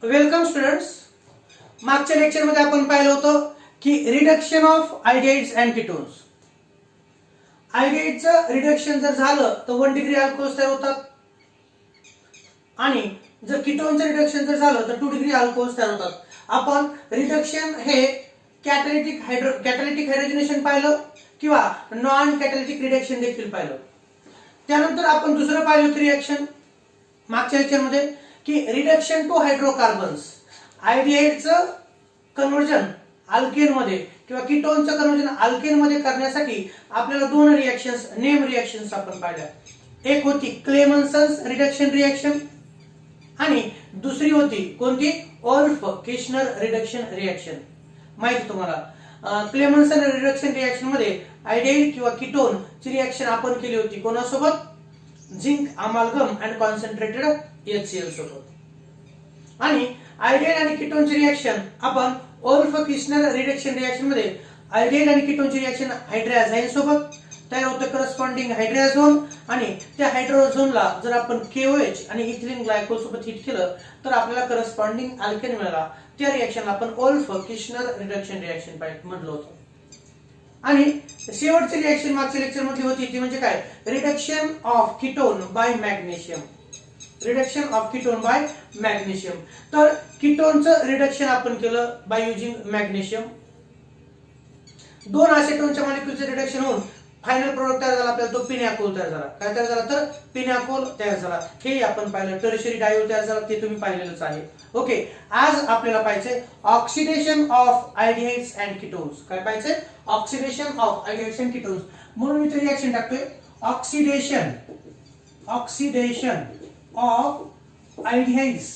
Welcome students. मागच्या lecture मध्ये आपण पाहिलं होतं की reduction of aldehydes and ketones. अल्डिहाइडचं रिडक्शन जर झालं तर 1 डिग्री अल्कोहोल्स तयार होतात आणि जर कीटोनचं रिडक्शन जर झालं तर 2 डिग्री अल्कोहोल्स तयार होतात. आपण रिडक्शन हे कॅटॅलिटिक हायड्रोजनेशन पाहिलं किंवा नॉन कॅटॅलिटिक रिडक्शन देखील पाहिलं. त्यानंतर आपण दुसरं पाहिलं होतं रिएक्शन मागच्या लेक्चर मध्ये की रिडक्शन टू हायड्रोकार्बन्स. अल्डिहाइडचं कन्वर्जन अल्केन मध्ये किंवा कीटोनचं कन्वर्जन अल्केन मध्ये करण्यासाठी आपल्याला दोन रिएक्शन्स नेम रिएक्शन्स आपण पाहिल्या. एक होती क्लेमन्सन्स रिडक्शन रिएक्शन आणि दुसरी होती कोणती ओल्फ किर्शनर रिडक्शन रिएक्शन. माहिती तुम्हाला क्लेमन्सन रिडक्शन रिएक्शन मध्ये अल्डिहाइड किंवा कीटोन ची रिएक्शन आपण केली होती कोणासोबत? झिंक अमाल्गम अँड कॉन्सन्ट्रेटेड HCl सोबत. आणि अल्डिहाइड आणि कीटोनची रिएक्शन आपण ओल्फ किर्शनर रिडक्शन रिएक्शन मध्ये अल्डिहाइड आणि कीटोनची रिएक्शन हायड्रोझाईन सोबत तयार होतं करस्पॉन्डिंग हायड्रोझोन आणि त्या हायड्रोझोनला जर आपण KOH आणि इथिलीन ग्लायकोल सोबत हिट केलं तर आपल्याला करस्पॉन्डिंग अल्केन मिळाला. त्या रिएक्शनला आपण ओल्फ किर्शनर रिडक्शन रिएक्शन म्हटलं होतं. आणि शेवटची रिएक्शन मागच्या लेक्चर मध्ये होती ती म्हणजे काय? Reduction of ketone by magnesium. Reduction of ketone by magnesium. तर कीटोनचं रिडक्शन आपण केलं बाय युजिंग मॅग्नेशियम. दोन असेटोनच्या मॉलिक्युलचं रिडक्शन होऊन फायनल प्रोडक्ट तयार झाला आपल्याला तो पिनॅकोल तयार झाला. काय तयार झाला? तर पिनॅकोल तयार झाला. हे आपण पाहिलं. टर्शियरी डायोल तयार झाला ते तुम्ही पाहिलेलंच आहे. ओके, आज आपल्याला पाहिजे oxidation of aldehydes and ketones. काय पाहिजे? Oxidation of aldehydes and ketones. म्हणून मी ते रिएक्शन टाकतोय oxidation of aldehydes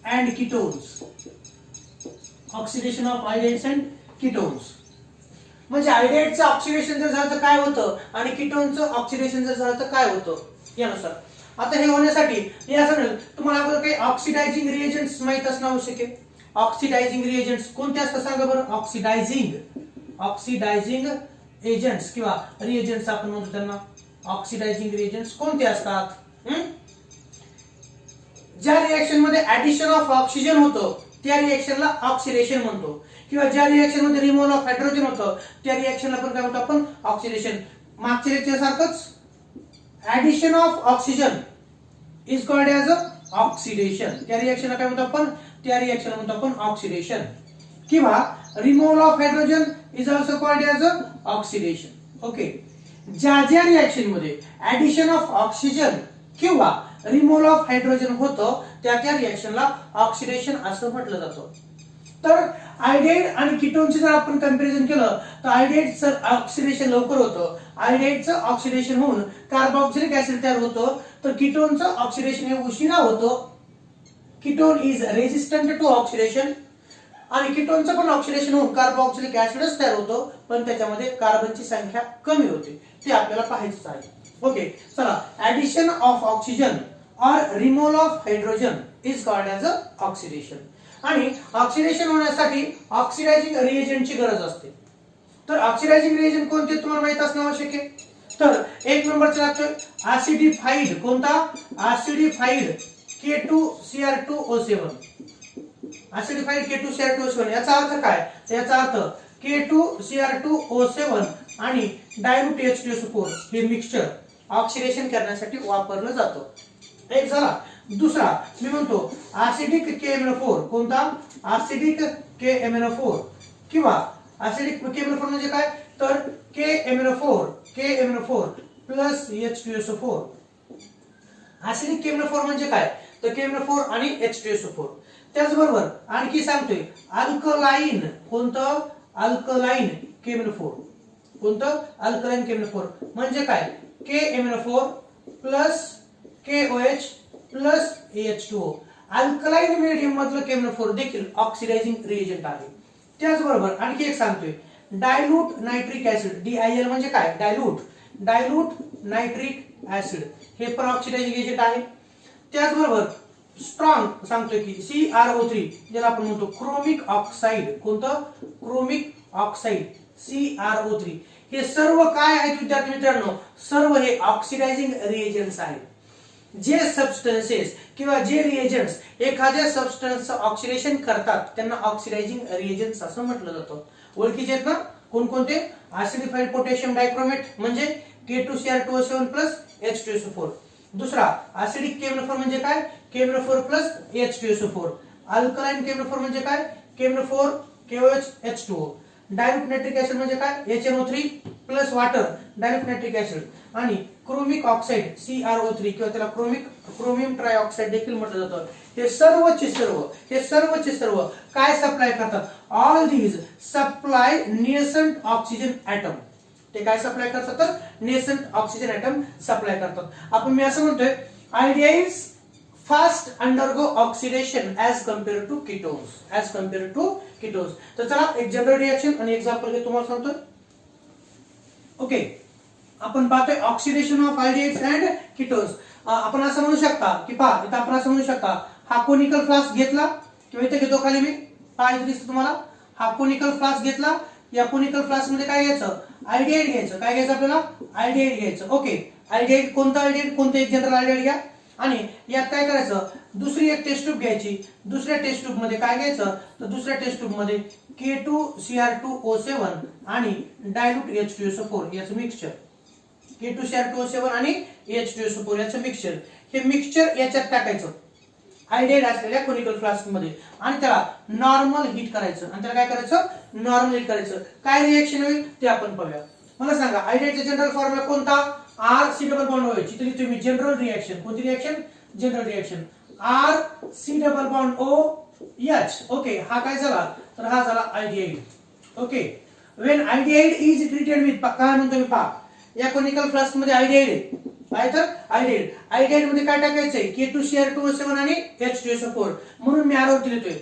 and ketones. Oxidation of aldehydes and ketones म्हणजे अल्डिहाइडचं ऑक्सिडेशन जर झालं तर काय होतं आणि कीटोनचं ऑक्सिडेशन जर झालं तर काय होतं यानुसार. आता हे होण्यासाठी तुम्हाला अगोदर काही ऑक्सिडायझिंग रिएजंट्स माहित असणं आवश्यक आहे. ऑक्सिडायझिंग रिएजंट्स कोणते असतात सांगा बरं? ऑक्सिडायझिंग एजंट्स किंवा रिएजंट्स आपण म्हणतो त्यांना. ऑक्सिडायझिंग रिएजंट्स कोणते असतात? ज्या रिएक्शन मध्ये ऍडिशन ऑफ ऑक्सिजन होतं त्या रिएक्शनला ऑक्सिडेशन म्हणतो किंवा ज्या रिएक्शन मध्ये रिमूव्हल ऑफ हायड्रोजन होतं त्या रिएक्शनला पण काय म्हणतो आपण? ऑक्सिडेशन. मागच्या लेक्चर सारखंच addition of oxygen is called as oxidation. त्या रिएक्शनला काय म्हणतो आपण? त्या रिएक्शनला म्हणतो आपण ऑक्सिडेशन. किंवा removal of hydrogen is also called as oxidation. Okay, ज्या रिएक्शन मध्ये ऍडिशन ऑफ ऑक्सिजन किंवा रिमूव्हल ऑफ हायड्रोजन होतं त्या रिएक्शनला ऑक्सिडेशन असं म्हटलं जातं. तर अल्डिहाइड आणि कीटोनचे जर आपण कंपॅरिझन केलं तर अल्डिहाइडचं ऑक्सिडेशन लवकर होतं. अल्डिहाइडचं ऑक्सिडेशन होऊन कार्बोक्सिलिक ऍसिड तयार होतं तर कीटोनचं ऑक्सिडेशन हे उशिरा होतं. Ketone is resistant to oxidation आणि कीटोनचं पण ऑक्सिडेशन होऊन कार्बोक्सिलिक ऍसिडच तयार होतं पण त्याच्यामध्ये कार्बनची संख्या कमी होते. ते आपल्याला पाहायचं आहे. ओके, चला. ऍडिशन ऑफ ऑक्सिजन और removal of hydrogen is called as oxidation. आणि ऑक्सिडेशन होण्यासाठी ऑक्सिडायझिंग रिएजंटची गरज असते. तर ऑक्सिडायझिंग रिएजंट कोणते तुम्हाला माहित असणं आवश्यक आहे. तर एक नंबरचा लागतोय ऍसिडिफाईड. कोणता? ऍसिडिफाईड K2Cr2O7. ऍसिडिफाईड K2Cr2O7 याचा अर्थ काय? याचा अर्थ K2Cr2O7 आणि डायल्यूट H2SO4 हे मिक्सचर ऑक्सिडेशन करण्यासाठी वापरलं जातं. एक झाला. दुसरा मी म्हणतो ऍसिडिक KMnO4. कोणता? ऍसिडिक KMnO4 किंवा ऍसिडिक KMnO4 म्हणजे काय? तर KMnO4 plus H2SO4. Acidic KMnO4 म्हणजे काय? तर KMnO4 आणि H2SO4. त्याचबरोबर आणखी सांगतोय अल्कलाइन. कोणतं? Alkaline KMnO4. कोणतं? अल्कलाइन KMnO4 म्हणजे काय? KMnO4 plus KOH plus H2O. Alkaline medium मधलं KMnO4 देखील ऑक्सिडायझिंग रिएजंट आहे. त्याचबरोबर आणखी एक सांगतोय डायल्यूट नायट्रिक ऍसिड. DIL म्हणजे काय? डायल्यूट नायट्रिक ऍसिड हे पण ऑक्सिडायझिंग एजंट आहे. त्याचबरोबर स्ट्रॉंग सांगतोय की CrO3 ज्याला आपण म्हणतो क्रोमिक ऑक्साइड. कोणतं? Chromic oxide CrO3. हे सर्व काय आहेत विद्यार्थी मित्रांनो? सर्व हे ऑक्सिडायझिंग रिएजंट्स आहेत. जे सबस्टन्सेस किंवा जे रिएजंट्स एखाद्या सबस्टन्सचं ऑक्सिडेशन करतात त्यांना ऑक्सिडायझिंग रिएजंट्स असं म्हटलं जातं. ओळखीचे आहेत ना कोणकोणते? ऍसिडिफाईड पोटॅशियम डायक्रोमेट म्हणजे K2Cr2O7 प्लस H2SO4. दुसरा ऍसिडिक केमनोफोर म्हणजे काय? केमनोफोर प्लस H2SO4. अल्कलाइन केमनोफोर म्हणजे काय? केमनोफोर KOH H2O. Dilute nitric acid म्हणजे काय? HNO3 plus water dilute nitric acid. आणि क्रोमिक ऑक्साइड CrO3 किंवा त्याला क्रोमियम ट्रायऑक्साइड देखील म्हटलं जातं. हे सर्वचे सर्व काय सप्लाय करतात? All these supply nascent oxygen atom. ते काय सप्लाय करतात? तर नेसंट ऑक्सिजन ऍटम सप्लाय करतात. मी असं म्हणतोय aldehydes fast undergo oxidation as compare to ketones. तर चला एक जनरल रिएक्शन आणि एक्झाम्पल तुम्हाला सांगतोय. ओके, आपण पाहतोय oxidation of aldehydes and ketones. आपण असं म्हणू शकता की पहा इथं आपण असं म्हणू शकता हा कोनिकल फ्लास्क घेतला किंवा इथे घेतो खाली मी पहा इथे दिसतं तुम्हाला हा कोनिकल फ्लास्क घेतला. या कोनिकल फ्लास्क मध्ये काय घ्यायचं? अल्डिहाइड घ्यायचं. काय घ्यायचं आपल्याला? अल्डिहाइड घ्यायचं. ओके, अल्डिहाइड कोणतं अल्डिहाइड? कोणतं एक जनरल अल्डिहाइड घ्या आणि यात काय करायचं? दुसरी एक टेस्ट ट्यूब घ्यायची. दुसऱ्या टेस्ट ट्यूब मध्ये काय घ्यायचं? तर दुसऱ्या टेस्ट ट्यूब मध्ये K2Cr2O7 आणि डायल्यूट H2SO4 याचं मिक्सचर. K2Cr2O7 आणि H2SO4 याचं मिक्सचर. हे मिक्सचर याच्यात टाकायचं अल्डिहाइड असलेल्या कोनिकल फ्लास्क मध्ये आणि त्याला नॉर्मल हीट करायचं. आणि त्याला काय करायचं? नॉर्मल हीट करायचं. काय रिएक्शन होईल ते आपण पाहूया. मला सांगा अल्डिहाइडचा जनरल फॉर्म्युला कोणता? RC double bond OH. इथे तुम्ही जनरल रिएक्शन. कोणती reaction? General reaction. RC double bond OH. Okay, हा काय झाला? तर हा झाला aldehyde. Okay, when aldehyde is treated with काय म्हणतो मी पहा या कोनिकल फ्लास्क मध्ये अल्डिहाइड आहे. काय तर अल्डिहाइड मध्ये काय टाकायचंय? K2Cr2O7 आणि H2SO4. म्हणून मी आरोप लिहितोय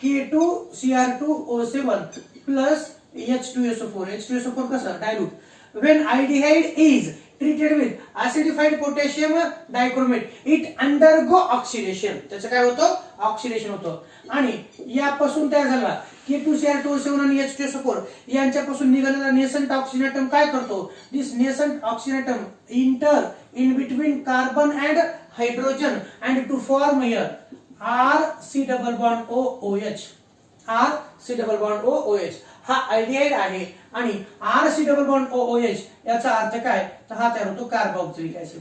K2Cr2O7 प्लस H2SO4. H2SO4 कसं? Dilute. When aldehyde is treated with acidified potassium dichromate, it undergo oxidation. त्याचं काय होतं? ऑक्सिडेशन होतं. आणि यापासून तयार झाला K2Cr2O7 आणि H2SO4 यांच्यापासून निघालेला नेसंट ऑक्सिजन ॲटम काय करतो? This nascent oxygen atom enter in between carbon and hydrogen and to form here RC double bond OOH. RC double bond OOH हा अल्डिहाइड आहे आणि RC डबल बॉन्ड OOH याचा अर्थ काय? तर हा तयार होतो कार्बोक्सिलिक ऍसिड.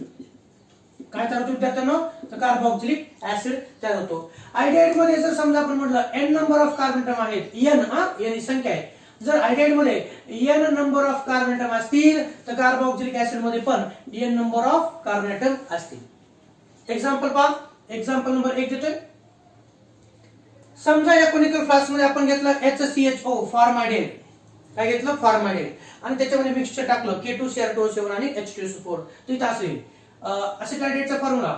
काय तयार होतो विद्यार्थ्यांनो? तर कार्बोक्सिलिक ऍसिड तयार होतो. अल्डिहाइड मध्ये जर समजा आपण म्हटलं n number of carbon atom आहेत, n ही संख्या आहे. जर अल्डिहाइड मध्ये n number of carbon atom असतील तर कार्बोक्सिलिक ऍसिड मध्ये पण n number of carbon atom असतील. एक्झाम्पल पहा. एक्झाम्पल नंबर 1 देतोय. समजा या कोनिकल फ्लास्क मध्ये आपण घेतलं HCHO फॉर्मॅल्डिहाइड. काय घेतलं? फॉर्मॅल्डिहाइड. आणि त्याच्यामध्ये मिक्सचर टाकलं K2Cr2O7 आणि H2SO4. तर इथं असेल असेटाल्डिहाइडचा formula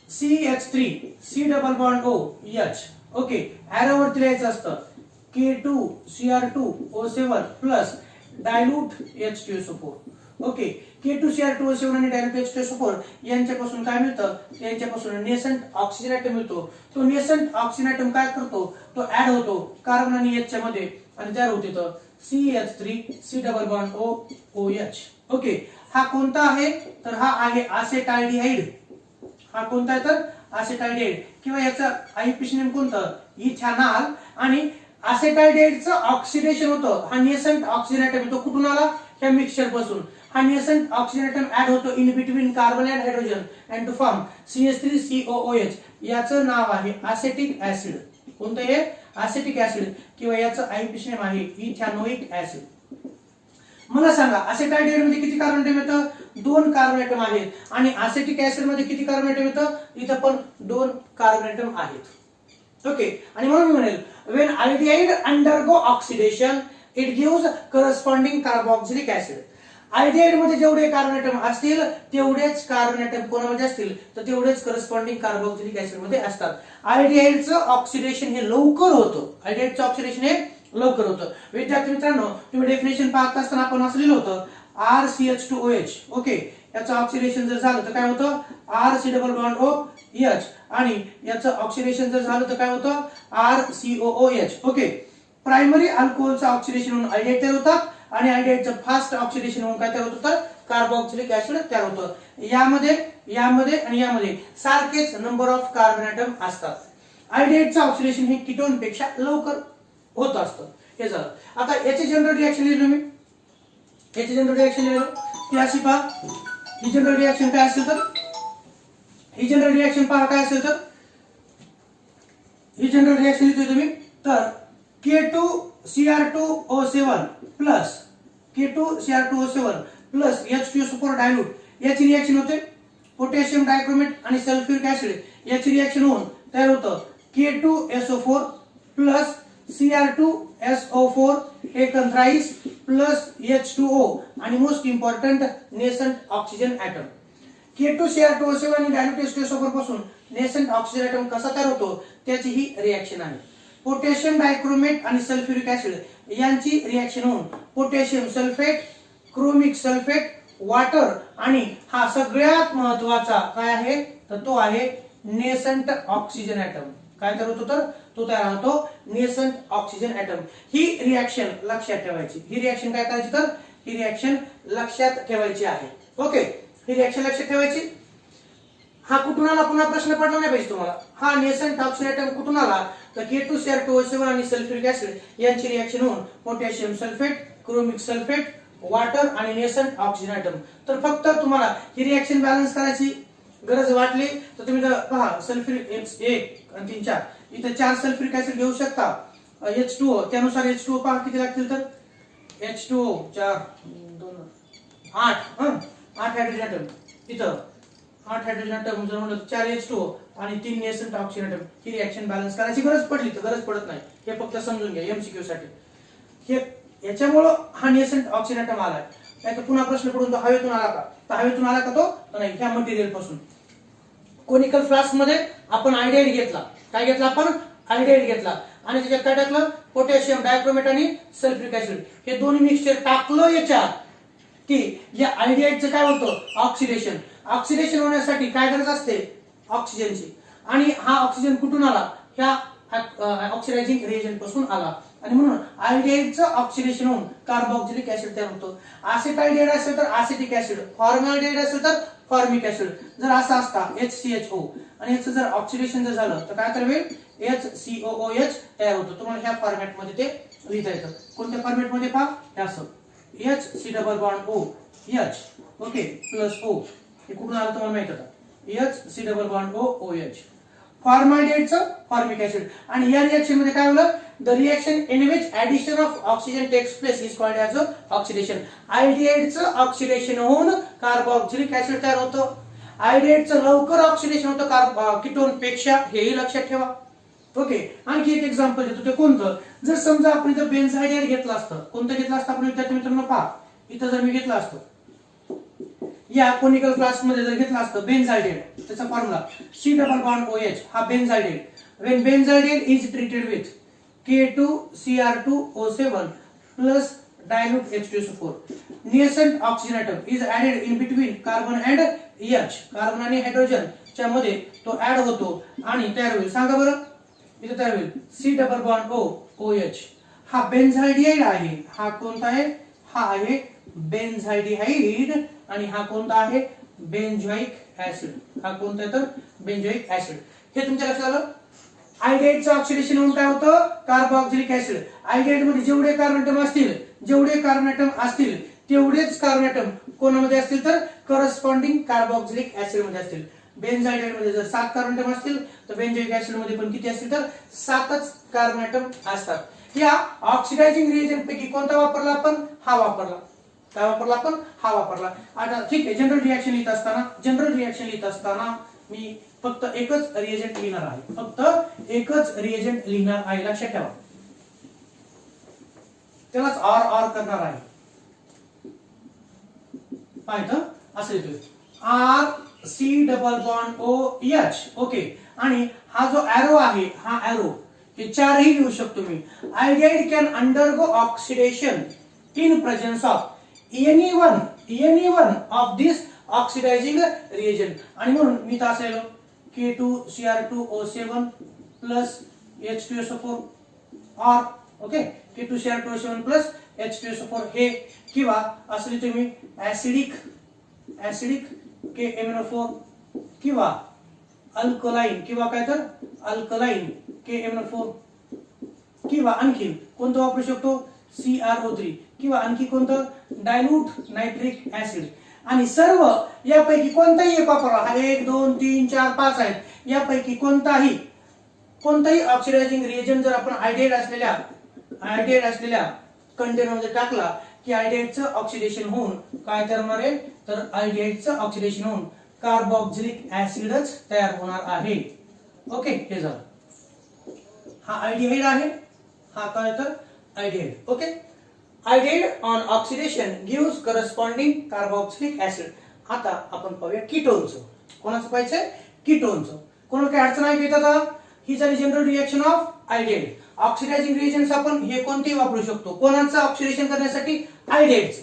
CH3 double bond OH. Okay, arrow वरती लिहायचं असतं K2Cr2O7 plus dilute H2SO4. Okay, K2Cr2O7 आणि डायल्यूट H2SO4 यांच्यापासून काय मिळतं? यांच्यापासून नेसंट ऑक्सिजन ॲटम मिळतो. तो नेसंट ऑक्सिजन ॲटम काय करतो? तो ऍड होतो कार्बन आणि H च्या मध्ये आणि तयार होते तर CH3 double bond OH. Okay, हा कोणता आहे? तर हा आहे असेटाल्डिहाइड. हा कोणता आहे? तर असेटाल्डिहाइड. किंवा याचा आययुपीएसी नेम कोणतं? इथेनॉल. आणि असेटाल्डिहाइडचं ऑक्सिडेशन होतं. हा नेसंट ऑक्सिजन ॲटम तो कुठून आला? या मिक्सचर पासून. हा नेसंट ऑक्सिजन ॲटम ऍड होतो in between carbon and hydrogen and to form CH3COOH. याचं नाव आहे असेटिक ऍसिड. कोणतं आहे? Acetic acid. किंवा याचं आययुपीएसी नेम आहे इथॅनोइक ऍसिड. मला सांगा असेटाल्डिहाइड मध्ये किती कार्बन ॲटम येतं? 2 कार्बन ॲटम आहेत. आणि असेटिक ऍसिड मध्ये किती कार्बन ॲटम येतं? इथं पण 2 कार्बन ॲटम आहेत. ओके, आणि म्हणून म्हणेल when aldehyde undergo oxidation it gives corresponding carboxylic acid. Aldehyde मध्ये जेवढे कार्बन ॲटम असतील तेवढेच कार्बन ॲटम कोणामध्ये असतील तर तेवढेच करस्पॉन्डिंग कार्बोक्सिलिक ऍसिड मध्ये असतात. अल्डिहाइडचं ऑक्सिडेशन हे लवकर होतं. अल्डिहाइडचं ऑक्सिडेशन हे लवकर होतं. विद्यार्थी मित्रांनो, तुम्ही डेफिनेशन पाहत असताना आपण असं लिहिलं होतं RCH2OH. ओके, याचं ऑक्सिडेशन जर झालं तर काय होतं? RC double bond OH. आणि याचं ऑक्सिडेशन जर झालं तर काय होतं? RCOOH. ओके, प्रायमरी अल्कोहोलचं ऑक्सिडेशन होऊन अल्डिहाइड तयार होतात आणि अल्डिहाइडचं फास्ट ऑक्सिडेशन होऊन काय तयार होतं? तर कार्बोक्सिलिक ऍसिड तयार होतं. यामध्ये यामध्ये आणि यामध्ये सारखेच नंबर ऑफ कार्बन ॲटम असतात. अल्डिहाइडचं ऑक्सिडेशन हे कीटोन पेक्षा लवकर होत असतं. हे झालं. आता याचे जनरल रिएक्शन लिहिलो मी. याचे जनरल रिएक्शन लिहिलो ती अशी पहा. ही जनरल रिएक्शन काय असेल तर ही जनरल रिएक्शन पहा काय असेल तर ही जनरल रिएक्शन लिहितोय तुम्ही तर K2Cr2O7 plus K2Cr2O7 plus H2SO4 dilute याची रिएक्शन होते. पोटॅशियम डायक्रोमेट आणि सल्फ्युरिक ऍसिड याची रिएक्शन होऊन तयार होतं K2SO4 plus Cr2SO4 एकंत्राईज plus H2O आणि most important nascent oxygen atom. K2Cr2O7 आणि डायल्यूट H2SO4 पासून नेसंट ऑक्सिजन ॲटम कसा तयार होतो त्याची ही रिएक्शन आहे. पोटॅशियम डायक्रोमेट आणि सल्फ्युरिक ऍसिड यांची रिएक्शन होऊन potassium sulphate, chromic sulphate, water आणि हा सगळ्यात महत्वाचा काय आहे तर तो आहे नेसंट ऑक्सिजन ॲटम. काय तयार होतो तर तो तयार होतो नेसंट ऑक्सिजन ॲटम. ही रिएक्शन लक्षात ठेवायची. ही रिएक्शन काय करायची तर ही रिएक्शन लक्षात ठेवायची आहे. ओके, ही रिएक्शन लक्षात ठेवायची. हा कुठून आला पुन्हा प्रश्न पडला नाही पाहिजे तुम्हाला. हा नेसंट ऑक्सिजन ॲटम कुठून आला तर K2Cr2O7 आणि सल्फ्युरिक ऍसिड यांची रिएक्शन होऊन potassium sulphate, chromic sulphate, water आणि नेसंट ऑक्सिजन ॲटम. तर फक्त तुम्हाला ही रिएक्शन बॅलन्स करायची गरज वाटली तर तुम्ही पहा सल्फ्युरिक 1 आणि 3 4 इथे 4 सल्फ्युरिक ऍसिड घेऊ शकता. H2O त्यानुसार H2O पहा किती लागतील तर H2O 4 2 8 हायड्रोजन ॲटम. इथं 8 हायड्रोजन ॲटम जर म्हणलं 4 H2O आणि 3 नेसंट ऑक्सिजन ॲटम. ही रिएक्शन बॅलन्स करायची गरज पडली तर गरज पडत नाही. हे फक्त समजून घ्या MCQ साठी. हे याच्यामुळं हा नेसंट ऑक्सिजन ॲटम आलाय. नाही पुन्हा प्रश्न पडून तो हवेतून आला का तर हवेतून आला का तो नाही. ह्या मटेरियल पासून कोनिकल फ्लास्क मध्ये आपण आयोडाईड घेतला. काय घेतला आपण आयोडाईड घेतला आणि त्याच्यात काय टाकलं पोटॅशियम डायक्रोमेट आणि सल्फ्युरिक ऍसिड हे दोन्ही मिक्सचर टाकलं याच्यात की या आयोडाईडचं काय होतं ऑक्सिडेशन. ऑक्सिडेशन होण्यासाठी काय गरज असते ऑक्सिजनची आणि हा ऑक्सिजन कुठून आला ह्या ऑक्सिडायझिंग रिएजंट पासून आला आणि म्हणून आयोडाईडचं ऑक्सिडेशन होऊन कार्बोक्सिलिक ऍसिड तयार होतं. असेटाल्डिहाइड असेल तर असेटिक ऍसिड, फॉर्मल्डिहाइड असेल तर फॉर्मिक ऍसिड. जर असा असता HCHO आणि याचं जर ऑक्सिडेशन जर झालं तर काय तयार होईल HCOOH तयार होतं. तुम्हाला ह्या फॉर्मॅट मध्ये ते लिहिता येतं. कोणत्या फॉर्मॅट मध्ये पहा हे असं HC double bond OH okay plus O हे कुठून आलं तुम्हाला माहित होतं HC डबल बॉन्ड OOH. फॉर्मल्डिहाइडचं फॉर्मिक ऍसिड आणि या रिएक्शन मध्ये काय होलं the reaction in which addition of oxygen takes place is called as oxidation. आयोडाईडचं ऑक्सिडेशन होऊन कार्बोक्सिलिक ऍसिड तयार होतं. आयोडाईडचं लवकर ऑक्सिडेशन होतं कीटोन पेक्षा हेही लक्षात ठेवा. ओके, आणखी एक एक्झाम्पल देतो ते कोणतं जर समजा आपण इथं बेन्झाइड घेतलं असतं. कोणतं घेतलं असतं आपण विद्यार्थी मित्रांनो पहा. इथं जर मी घेतलं असतं या कोनिकल फ्लास्क मध्ये जर घेतलं असतं बेन्झाइड त्याचा formula C double bond OH हा बेन्झाइड. when benzyl is treated with K2Cr2O7 plus dilute H2SO4 nascent oxygen atom is added in between carbon and H. Carbon आणि हायड्रोजन च्या मध्ये तो ऍड होतो आणि तयार होईल. सांगा बरं इथे तयार होईल C डबल बॉन्ड OH. हा बेन्झाइड आहे. हा कोणता आहे हा आहे बेन्झाइड आणि हा कोणता आहे बेंझोइक ऍसिड. हा कोणता आहे तर बेंझोइक ऍसिड. हे तुमच्या लक्षात आलं. आयोडाईडचं ऑक्सिडेशन होऊन काय होतं कार्बोक्सिलिक ऍसिड. आयोडाईड मध्ये जेवढे कार्बन ॲटम असतील तेवढेच कार्बन ॲटम कोणामध्ये असतील तर करस्पॉन्डिंग कार्बोक्सिलिक ऍसिड मध्ये असतील. बेन्झाइड मध्ये जर 7 कार्बन ॲटम असतील तर बेंझोइक ऍसिड मध्ये पण किती असतील तर 7च कार्बन ॲटम असतात. या ऑक्सिडायझिंग रिएजंट पैकी कोणता वापरला आपण हा वापरला. काय वापरला आपण हा वापरला. आता ठीक आहे जनरल रिएक्शन लिहित असताना मी फक्त एकच रिएजंट लिहिणार आहे. लक्षात ठेवा. त्यालाच ऑर करणार आहे. पाहिजे असं येतोय RC double bond OH okay. आणि हा जो एरो आहे हा एरो हे चारही लिहू शकतो मी. Aldehyde can undergo oxidation in presence of any one of this oxidizing reagent. आणि म्हणून मी तर असं लिहिलो K2Cr2O7 plus H2SO4 or okay K2Cr2O7 plus H2SO4 हे किंवा असं लिहितो मी ऍसिडिक KMnO4 किंवा अल्कलाइन किंवा काय तर अल्कलाइन KMnO4 किंवा आणखी कोणतं वापरू शकतो CrO3 किंवा आणखी कोणतं डायल्यूट नायट्रिक ऍसिड आणि सर्व यापैकी कोणताही एक वापरा हा 1 2 3 4 5 आहेत यापैकी कोणताही ऑक्सिडायझिंग रिएजंट जर आपण आयडेड असलेल्या कंटेनर मध्ये टाकला की आयडेडचं ऑक्सिडेशन होऊन काय तयार होणार आहे तर आयडेडचं ऑक्सिडेशन होऊन कार्बोक्सिलिक ऍसिडच तयार होणार आहे ओके हे झालं हा अल्डिहाइड आहे हा काय तर aldehyde okay aldehyde on oxidation gives corresponding carboxylic acid आता आपण पाहूया कीटोनचं कोणाचं पाहायचंय कीटोनचं कोणाला काय अडचण आहे का आता ही झाली general reaction of aldehyde oxidising reagents आपण हे कोणतेही वापरू शकतो कोणाचं ऑक्सिडेशन करण्यासाठी आयडेडचं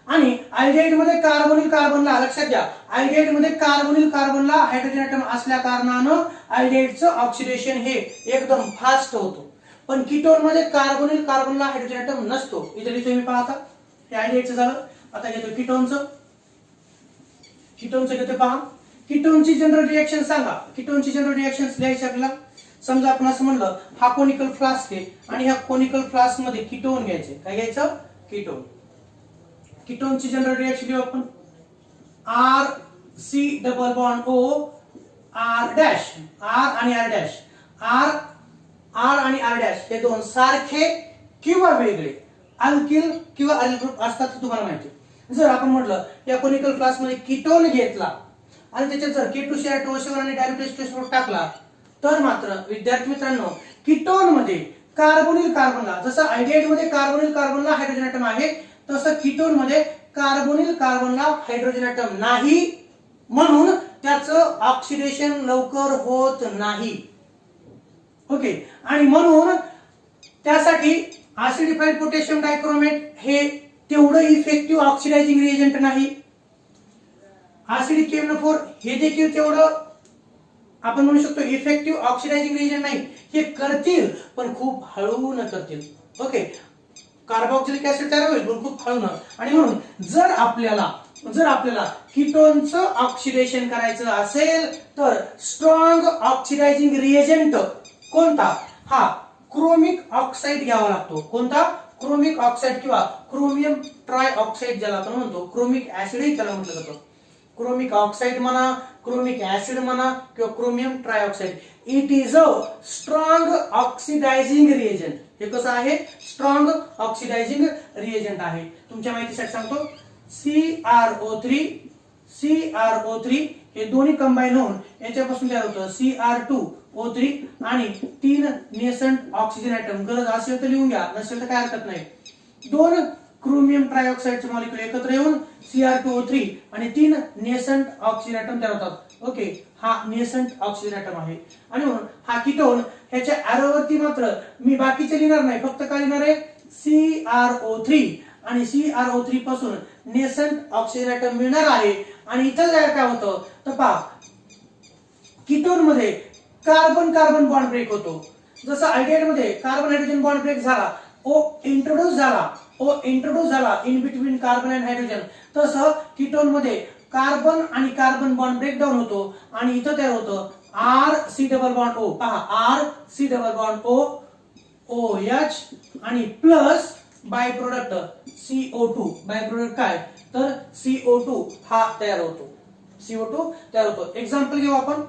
आणि आयडेड मध्ये कार्बोनिल कार्बनला लक्षात घ्या आयडेड मध्ये कार्बोनिल कार्बनला हायड्रोजन ॲटम असल्या कारणानं आयडेडचं ऑक्सिडेशन हे एकदम फास्ट होतं पण कीटोन मध्ये कार्बोनिल कार्बनला हायड्रोजन ॲटम नसतो इथे तुम्ही पाहता हे आयडेडचं झालं आता घेतो कीटोनचं घेतो पहा कीटोनची जनरल रिएक्शन सांगा कीटोनची जनरल रिएक्शन्स लिहायची आपल्याला समजा आपण असं म्हणलं हा कोनिकल फ्लास्क आहे आणि ह्या कोनिकल फ्लास्क मध्ये कीटोन घ्यायचे काय घ्यायचं कीटोनची जनरल रिएक्शन घेऊ आपण RC double bond O R dash R आणि R डॅश R आणि R डॅश हे दोन सारखे किंवा वेगळे अल्किल किंवा अल्किल ग्रुप असतात तुम्हाला माहिती जर आपण म्हटलं या कोनिकल फ्लास्क मध्ये कीटोन घेतला आणि त्याच्यात जर K2CR2O7 आणि डायल्यूट H2SO4 टाकला तर मात्र विद्यार्थी मित्रांनो कीटोन मध्ये कार्बोनिल कार्बनला जसं आयडेड मध्ये कार्बोनिल कार्बनला हायड्रोजन ॲटम आहे तसं कीटोन मध्ये कार्बोनिल कार्बनला हायड्रोजन ॲटम नाही म्हणून त्याचं ऑक्सिडेशन लवकर होत नाही ओके आणि म्हणून त्यासाठी ऍसिडिफाईड पोटॅशियम डायक्रोमेट हे तेवढं इफेक्टिव्ह ऑक्सिडायझिंग रिएजंट नाही ऍसिडिक KMnO4 हे देखील तेवढं आपण म्हणू शकतो इफेक्टिव्ह ऑक्सिडायझिंग रिएजंट नाही हे करतील पण खूप हळून करतील ओके कार्बोक्सिलिक ऍसिड तयार होईल पण खूप हळून आणि म्हणून जर आपल्याला कीटोनचं ऑक्सिडेशन करायचं असेल तर स्ट्रॉंग ऑक्सिडायझिंग रिएजंट कोणता हा क्रोमिक ऑक्साईड घ्यावा लागतो कोणता क्रोमिक ऑक्साईड किंवा क्रोमियम ट्राय ऑक्साईड ज्याला आपण म्हणतो क्रोमिक ऍसिडही त्याला म्हटलं जातं क्रोमिक ऑक्साईड म्हणा क्रोमिक ऍसिड म्हणा किंवा chromium trioxide it is a strong oxidising reagent हे कसं आहे स्ट्रॉंग ऑक्सिडायझिंग रिएजंट आहे तुमच्या माहितीसाठी सांगतो CrO3 हे दोन्ही कंबाईन होऊन याच्यापासून तयार होतं Cr2O3 आणि 3 नेसंट ऑक्सिजन ॲटम गरज असेल तर लिहून घ्या नसेल तर काय हरकत नाही दोन क्रोमियम ट्रायऑक्साइडचे मॉलिक्यूल एकत्र येऊन Cr2O3 आणि 3 नेसंट ऑक्सिजन ॲटम तयार होतात ओके हा नेसंट ऑक्सिजन ॲटम आहे आणि म्हणून हा कीटोन ह्याच्या ॲरोवरती मात्र मी बाकीचे लिहिणार नाही फक्त काय लिहिणार आहे Cr2O3 आणि Cr2O3 पासून नेसंट ऑक्सिजन ॲटम मिळणार आहे आणि इथं काय होतं तर पहा कीटोन मध्ये कार्बन कार्बन बॉन्ड ब्रेक होतो जसं आयडेड मध्ये कार्बन हायड्रोजन बॉन्ड ब्रेक झाला O इंट्रोड्यूस झाला in between carbon and hydrogen तसं कीटोन मध्ये कार्बन आणि कार्बन बॉन्ड ब्रेकडाऊन होतो आणि इथं तयार होतं RC डबल बॉन्ड O पहा RC double bond O OH आणि plus by product CO2 by product काय तर CO2 हा तयार होतो एक्झाम्पल घेऊ आपण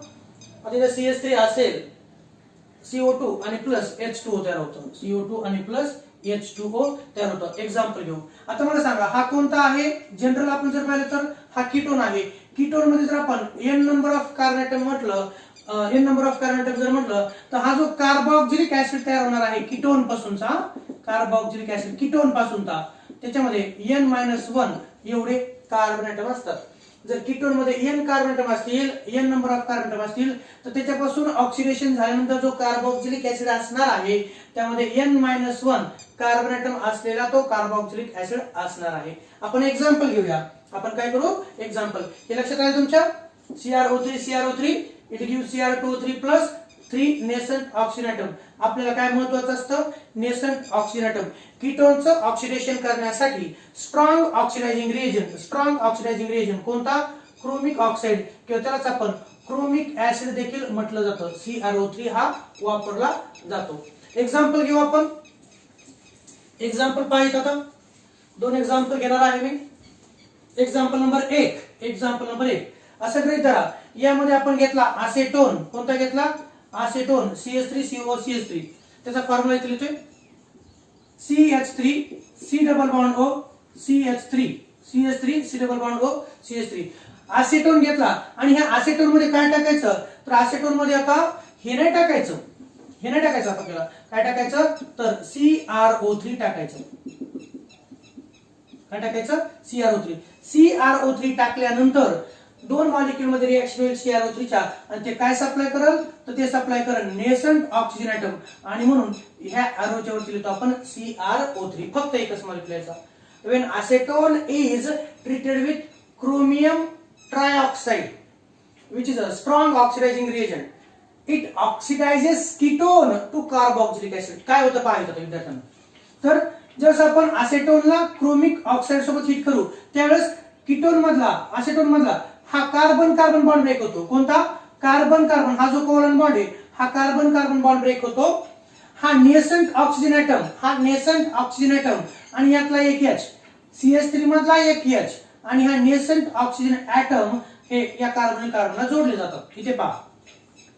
आता इथे CH3 असेल CO2 आणि प्लस H2O तयार होतं CO2 आणि प्लस H2O तयार होतं एक्झाम्पल घेऊ आता मला सांगा हा कोणता आहे जनरल आपण जर पाहिलं तर हा कीटोन आहे कीटोन मध्ये जर आपण n number of carbon atom म्हटलं जर म्हटलं तर हा जो कार्बोक्सिलिक ऍसिड तयार होणार आहे कीटोन पासूनचा कार्बोक्सिलिक ऍसिड कीटोन पासूनचा त्याच्यामध्ये n-1 एवढे कार्बन ॲटम असतात जर कीटोन मध्ये n कार्बन ॲटम असतील n number of carbon atom असतील तर त्याच्यापासून ऑक्सिडेशन झाल्यानंतर जो कार्बोक्सिलिक ऍसिड असणार आहे त्यामध्ये n-1 कार्बन ॲटम असलेला तो कार्बोक्सिलिक ऍसिड असणार आहे आपण एक्झाम्पल घेऊया आपण काय करू एक्झाम्पल हे लक्षात आलं तुमच्या CrO3 it give Cr2O3 plus 3 nascent oxygen atom आपल्याला काय महत्त्वाचं असतं नेसंट ऑक्सिजन ॲटम कीटोनचं ऑक्सिडेशन करण्यासाठी स्ट्रॉंग ऑक्सिडायझिंग रिएजंट कोणता क्रोमिक ऑक्साईड किंवा त्यालाच आपण क्रोमिक ऍसिड देखील म्हटलं जातं. CrO3 हा वापरला जातो. एक्झाम्पल घेऊ आपण. एक्झाम्पल पाहिजे आता 2 एक्झाम्पल घेणार आहे मी. एक्झाम्पल नंबर 1 असं गृहीत धरा यामध्ये आपण घेतला असेटोन. कोणता घेतला? असेटोन CH3COCH3. त्याचा फॉर्म्युला इथे लिहितोय CH3 C double bond O CH3 C double bond O CH3. असेटोन घेतला आणि ह्या असेटोन मध्ये काय टाकायचं? तर असेटोन मध्ये आता हे नाही टाकायचं आता आपल्याला काय टाकायचं? तर CrO3 टाकायचं. काय टाकायचं? CrO3 टाकल्यानंतर 2 मॉलिक्यूल मध्ये रिएक्शन होईल CrO3 च्या आणि ते काय सप्लाय करेल? तर ते सप्लाय करेल नेसंट ऑक्सिजन ऍटम आणि म्हणून ह्या एरोच्या वरती लिहितो आपण CrO3. फक्त एकच मॉलिक्यूल याचा. When acetone is treated with chromium trioxide which is a strong oxidizing reagent, it oxidizes ketone to carboxylic acid. काय होतं पाहायचं विद्यार्थ्यांना. तर जसं आपण असेटोनला क्रोमिक ऑक्साईड सोबत हिट करू त्यावेळेस कीटोन मधला हा कार्बन कार्बन बॉन्ड ब्रेक होतो. कोणता? Carbon carbon. हा जो कोवलंट बॉन्ड आहे हा कार्बन कार्बन बॉन्ड ब्रेक होतो. हा नेसंट ऑक्सिजन ऍटम आणि यातला एक H CH3 मधला एक H आणि हा नेसंट ऑक्सिजन ऍटम हे या कार्बन कार्बनला जोडले जातात. इथे पहा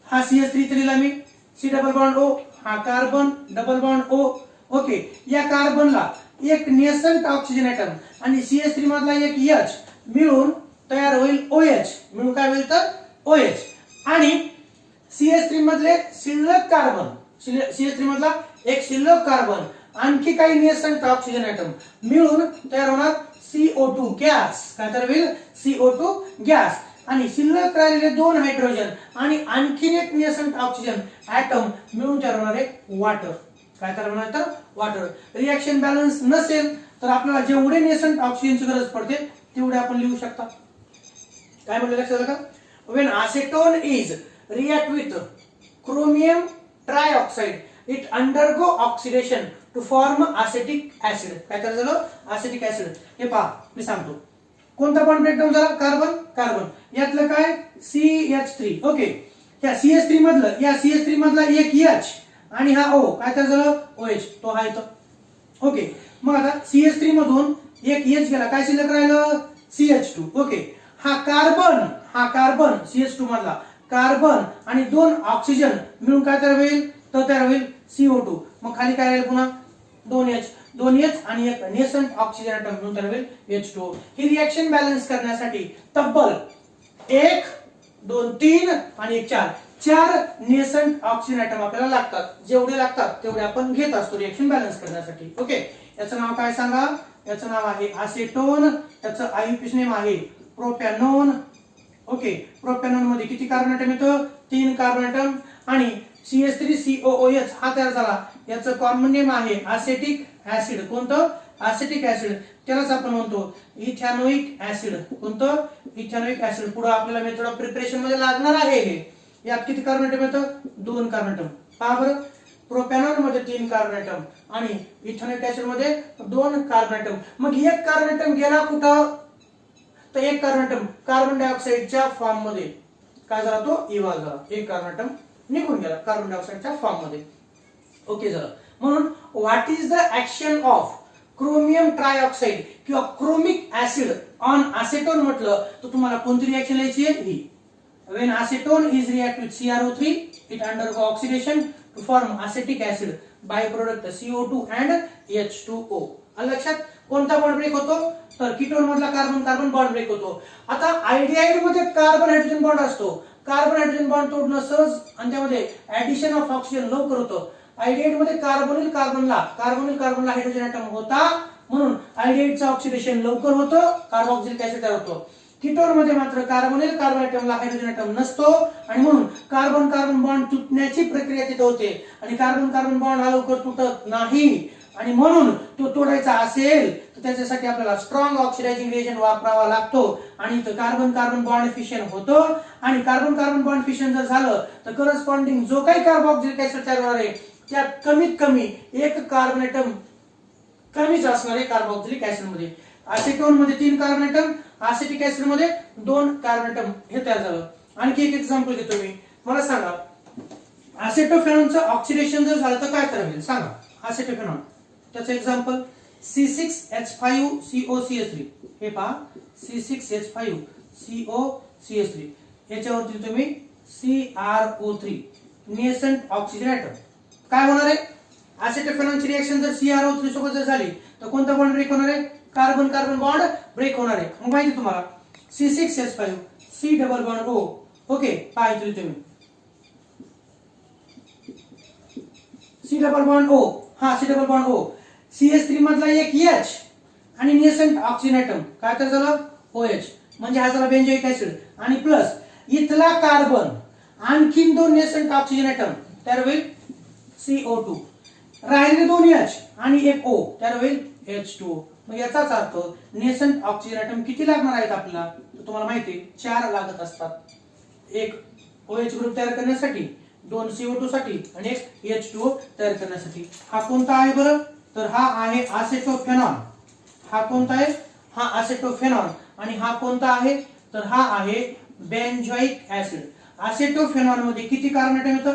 हा CH3 इथे लिहिला मी C डबल बॉन्ड O, हा carbon double bond O. Okay, या कार्बनला एक नेसंट ऑक्सिजन ऍटम आणि CH3 मधला एक H मिळून तयार होईल OH. मिळून काय होईल तर OH. आणि CH3 मधले शिल्लक कार्बन CH3 मधला एक शिल्लक कार्बन आणखी काही नेसंट ऑक्सिजन ऍटम मिळून तयार होणार CO2 गॅस. काय तयार होईल? CO2 gas. आणि शिल्लक राहिलेले 2 हायड्रोजन आणि आणखी एक नेसंट ऑक्सिजन ऍटम मिळून तयार होणार आहे वॉटर. काय तयार होणार तर वॉटर. रिएक्शन बॅलन्स नसेल तर आपल्याला जेवढे नेसंट ऑक्सिजनची गरज पडते तेवढे आपण लिहू शकता. काय म्हणलं लक्षात आलं का? When acetone is react with chromium trioxide it undergo oxidation to form acetic acid. काय तयार झालं? acetic acid. हे पहा मी सांगतो. कोणता बॉन्ड ब्रेकडाऊन झाला? Carbon carbon. यातलं काय? CH3. ओके, या CH3 मधला एक H आणि हा O. काय तयार झालं? OH. तो हा इथं. ओके, मग आता CH3 मधून एक H गेला. काय शिल्लक राहिलं? CH2. ओके, हा कार्बन CH2 मधला कार्बन आणि 2 ऑक्सिजन मिळून काय तयार होईल? तर तयार होईल CO2. मग खाली काय राहील पुन्हा? 2H आणि एक नेसंट ऑक्सिजन ऍटम मिळून तयार होईल H2O. ही रिएक्शन बॅलन्स करण्यासाठी तब्बल 1 2 3 आणि 1 4 नेसंट ऑक्सिजन ऍटम आपल्याला लागतात. जेवढे लागतात तेवढे आपण घेत असतो रिएक्शन बॅलन्स करण्यासाठी. ओके, याचं नाव काय सांगा? याचं नाव आहे असेटोन. त्याचं आययुपीएच नेम आहे प्रोपॅनोन. ओके, प्रोपॅनोन मध्ये किती कार्बन ऍटम येतं? 3 कार्बन ऍटम. आणि CH3COOH हा तयार झाला. याचं कॉमन नेम आहे असेटिक ऍसिड. कोणतं? Ascetic acid. त्यालाच आपण म्हणतो इथॅनोइक ऍसिड. कोणतं? इथॅनोइक ऍसिड. पुढे आपल्याला मेथड ऑफ प्रिपरेशन मध्ये लागणार आहे हे. यात किती कार्बन ऍटम येतं? 2 कार्बन ऍटम. पहा बरं, प्रोपॅनॉन मध्ये 3 कार्बन ऍटम आणि इथॅनोइक ऍसिड मध्ये 2 कार्बन ऍटम. मग एक कार्बन ऍटम गेला कुठं? तर एक कार्बन ऍटम कार्बन डायऑक्साइडच्या फॉर्म मध्ये काय झाला? तो इव्हॉल्व झाला. एक कार्बन ऍटम निघून गेला कार्बन डायऑक्साइडच्या फॉर्म मध्ये. ओके झालं. म्हणून what is the action of chromium trioxide किंवा क्रोमिक ऍसिड ऑन असेटोन म्हटलं तर तुम्हाला कोणती रिएक्शन लिहायची आहे? ही. When acetone is react with CrO3 it undergo oxidation to form acetic acid byproduct CO2 and H2O. लक्षात कोणता बॉन्ड ब्रेक होतो? तर कीटोन मधला कार्बन कार्बन बॉन्ड ब्रेक होतो. आता आयडियाइड मध्ये कार्बन हायड्रोजन बॉन्ड असतो. कार्बन हायड्रोजन बॉन्ड तोडणं सहज आणि त्यामध्ये ऍडिशन ऑफ ऑक्सिजन लवकर होतं. आयडियाइड मध्ये कार्बोनिल कार्बनला हायड्रोजन ऍटम होता म्हणून आयडियाइडचं ऑक्सिडेशन लवकर होतं, कार्बोक्सिलिक ऍसिड तयार होतो. कीटोन मध्ये मात्र कार्बोनिल कार्बन ऍटमला हायड्रोजन ऍटम नसतो आणि म्हणून कार्बन कार्बन बॉन्ड तुटण्याची प्रक्रिया तिथे होते आणि कार्बन कार्बन बॉन्ड हा लवकर तुटत नाही आणि म्हणून तो तोडायचा असेल तर त्याच्यासाठी आपल्याला स्ट्रॉंग ऑक्सिडायझिंग रिएजंट वापरावा लागतो आणि कार्बन कार्बन बॉन्ड फिशन होतं आणि कार्बन कार्बन बॉन्ड फिशन जर झालं तर करस्पॉन्डिंग जो काही कार्बोक्सिलिक ऍसिड तयार होणार आहे त्यात कमीत कमी एक कार्बन ऍटम कमीच असणार आहे कार्बोक्सिलिक ऍसिड मध्ये. असेटोन मध्ये 3 कार्बन ऍटम असेटिक ऍसिड मध्ये 2 कार्बन ऍटम हे तयार झालं. आणखी एक एक्झाम्पल घेतो मी. मला सांगा असेटोफेनॉनचं ऑक्सिडेशन जर झालं तर काय करावे सांगा. असेटोफेनॉन त्याचं एक्झाम्पल C6H5COCH3 हे पहा C6H5COCH3 याच्यावरती तुम्ही CrO3 नेसंट ऑक्सिजन ऍटम काय होणार आहे. असेटोफेनॉनची रिएक्शन जर CrO3 सोबत जर झाली तर कोणता बॉन्ड ब्रेक होणार आहे. कार्बन कार्बन बॉन्ड ब्रेक होणार आहे. मग माहिती तुम्हाला C6H5 C double bond O okay पाहिजे तुम्ही C डबल बॉन्ड O हा C double bond O CH3 मधला एक H आणि नेसंट ऑक्सिजन ऍटम काय तर झालं OH म्हणजे हा झाला बेंझोइक ऍसिड आणि प्लस इथला कार्बन आणखीन 2 नेसंट ऑक्सिजन ऍटम तयार होईल CO2 राहिले 2 H आणि एक O तयार होईल H2O. मग याचाच अर्थ नेसंट ऑक्सिजन ऍटम किती लागणार आहेत आपल्याला तर तुम्हाला माहिती 4 लागत असतात. एक OH ग्रुप तयार करण्यासाठी 2 CO2 साठी आणि एक H2O तयार करण्यासाठी. हा कोणता आहे बरं तर हा आहे असेटोफेनॉन. हा कोणता आहे हा असेटोफेनॉन आणि हा कोणता आहे तर हा आहे बेंझोइक ऍसिड. असेटोफेनॉन मध्ये किती कार्बन ऍटम येतं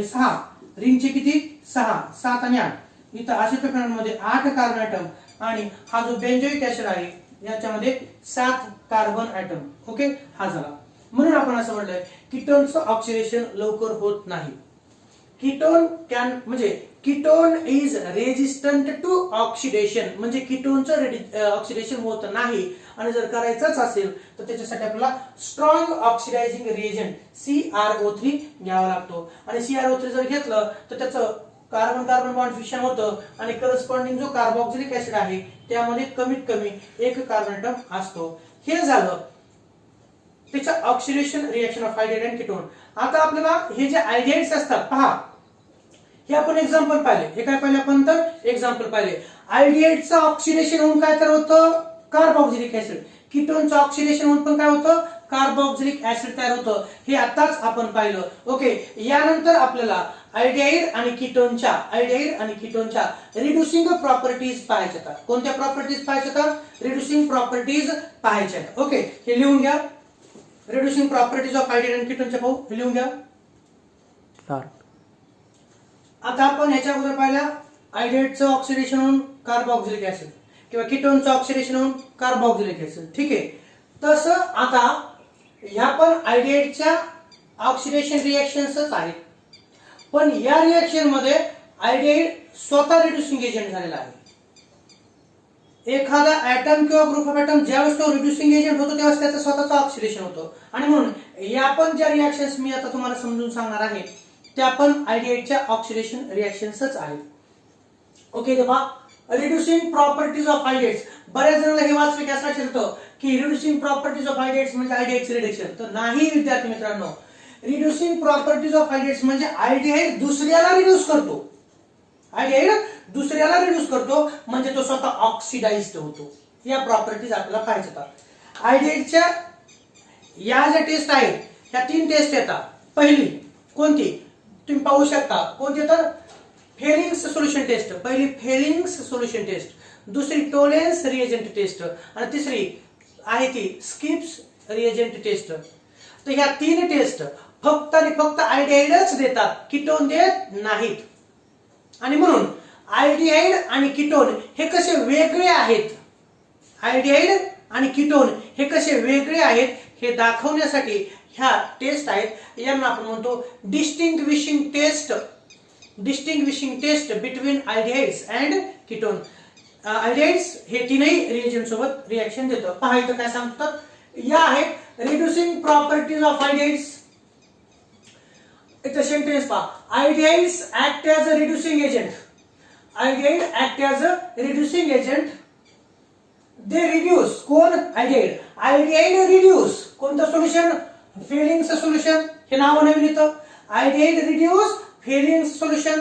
6 रिंगचे किती 6 7 आणि 8 इथं असेटोफेनॉन मध्ये 8 कार्बन ऍटम आणि हा जो बेंझोइक ऍसिड आहे याच्यामध्ये 7 कार्बन ऍटम ओके हा झाला. म्हणून आपण असं म्हटलंय कीटोनचं ऑक्सिडेशन लवकर होत नाही. कीटोन कॅन म्हणजे ketone is resistant to oxidation म्हणजे कीटोनचं ऑक्सिडेशन होत नाही. आणि जर करायचंच असेल तर त्याच्यासाठी आपल्याला स्ट्रॉंग ऑक्सिडायझिंग रिएजंट CrO3 घ्यावा लागतो. आणि CrO3 जर घेतलं तर त्याचं कार्बन कार्बन बॉन्ड फिशन होतं आणि करस्पॉन्डिंग जो कार्बोक्सिलिक ऍसिड आहे त्यामध्ये कमीत कमी एक कार्बन ऍटम असतो. हे झालं त्याच्या oxidation reaction of hydrate and ketone. आता आपल्याला हे जे आयडियाइड्स असतात पहा हे आपण एक्झाम्पल पाहिले. हे काय पाहिले आपण तर एक्झाम्पल पाहिले. आयडियाइडचं ऑक्सिडेशन होऊन काय तयार होतं कार्बोक्सिलिक ऍसिड. कीटोनचं ऑक्सिडेशन होऊन पण काय होतं कार्बोक्सिलिक ऍसिड तयार होतं. हे आताच आपण पाहिलं ओके. यानंतर आपल्याला आयडियाइड आणि कीटोनच्या रिड्युसिंग प्रॉपर्टीज पाहायच्या. कोणत्या प्रॉपर्टीज पाहायच्या रिड्युसिंग प्रॉपर्टीज पाहायच्या ओके. हे लिहून घ्या. रिड्युसिंग प्रॉपर्टीज ऑफ आयडियाइड आणि कीटोनच्या पाहू हे लिहून घ्या. आता आपण ह्याच्या अगोदर पाहिला आयडियाइडचं ऑक्सिडेशन होऊन कार्बोक्सिलिक ऍसिड किंवा कीटोनचं ऑक्सिडेशन होऊन कार्बोक्सिलिक ऍसिड ठीक आहे. तसं आता ह्या पण आयडियाइडच्या ऑक्सिडेशन रिएक्शन्सच आहेत. पण या रिएक्शन मध्ये आयडियाइड स्वतः रिड्युसिंग एजंट झालेला आहे. एखादा ऍटम किंवा ग्रुप ऑफ ऍटम ज्यावेळेस तो रिड्युसिंग एजंट होतो तेव्हा त्याचं स्वतःचं ऑक्सिडेशन होतं. आणि म्हणून या पण ज्या रिएक्शन्स मी आता तुम्हाला समजून सांगणार आहे त्या पण आयडियाइडच्या ऑक्सिडेशन रिएक्शन्सच आहेत ओके. तेव्हा रिड्युसिंग प्रॉपर्टीज ऑफ आयडियाइड्स बऱ्याच जणांना हे वाचलं की असं लक्षात येतं की रिड्युसिंग प्रॉपर्टीज ऑफ आयडियाइड्स म्हणजे आयडियाइडचं रिडक्शन. तर नाही विद्यार्थी मित्रांनो. रिड्युसिंग प्रॉपर्टीज ऑफ आयडियाइड्स म्हणजे आयडियाइड दुसऱ्याला रिड्यूस करतो. आयडियाइड दुसऱ्याला रिड्यूस करतो म्हणजे तो स्वतः ऑक्सिडाइज्ड होतो. या प्रॉपर्टीज आपल्याला पाहिजेत. आयडियाइडच्या या ज्या टेस्ट आहेत ह्या 3 टेस्ट येतात. पहिली कोणती तुम्ही पाहू शकता कोणती तर फेलिंग्स सोल्युशन टेस्ट. पहिली फेलिंग्स सोल्युशन टेस्ट, दुसरी टोलेन्स रिएजंट टेस्ट आणि तिसरी आहे ती स्किप्स रिएजंट टेस्ट. तर ह्या 3 टेस्ट फक्त आणि फक्त आयडियाइडच देतात कीटोन देत नाहीत. आणि म्हणून आयडियाइड आणि कीटोन हे कसे वेगळे आहेत आयडियाइड आणि कीटोन हे कसे वेगळे आहेत हे दाखवण्यासाठी ह्या टेस्ट आहेत. यांना आपण म्हणतो distinguishing test between aldehydes and ketone. Aldehydes हे 3ही रिएजंट सोबत रिएक्शन देतं. पहा इथं काय सांगतात या आहेत रिड्युसिंग प्रॉपर्टीज ऑफ आयडियाइड्स. इथं सेंटेन्स पहा. Aldehydes act as a reducing agent. Aldehyde act as a reducing agent. They reduce कोण आयडियाइड रिड्यूस कोणतं सोल्युशन फेलिंग्स सोल्युशन. हे नाव नवीन येतं aldehyde reduce Fehling's solution.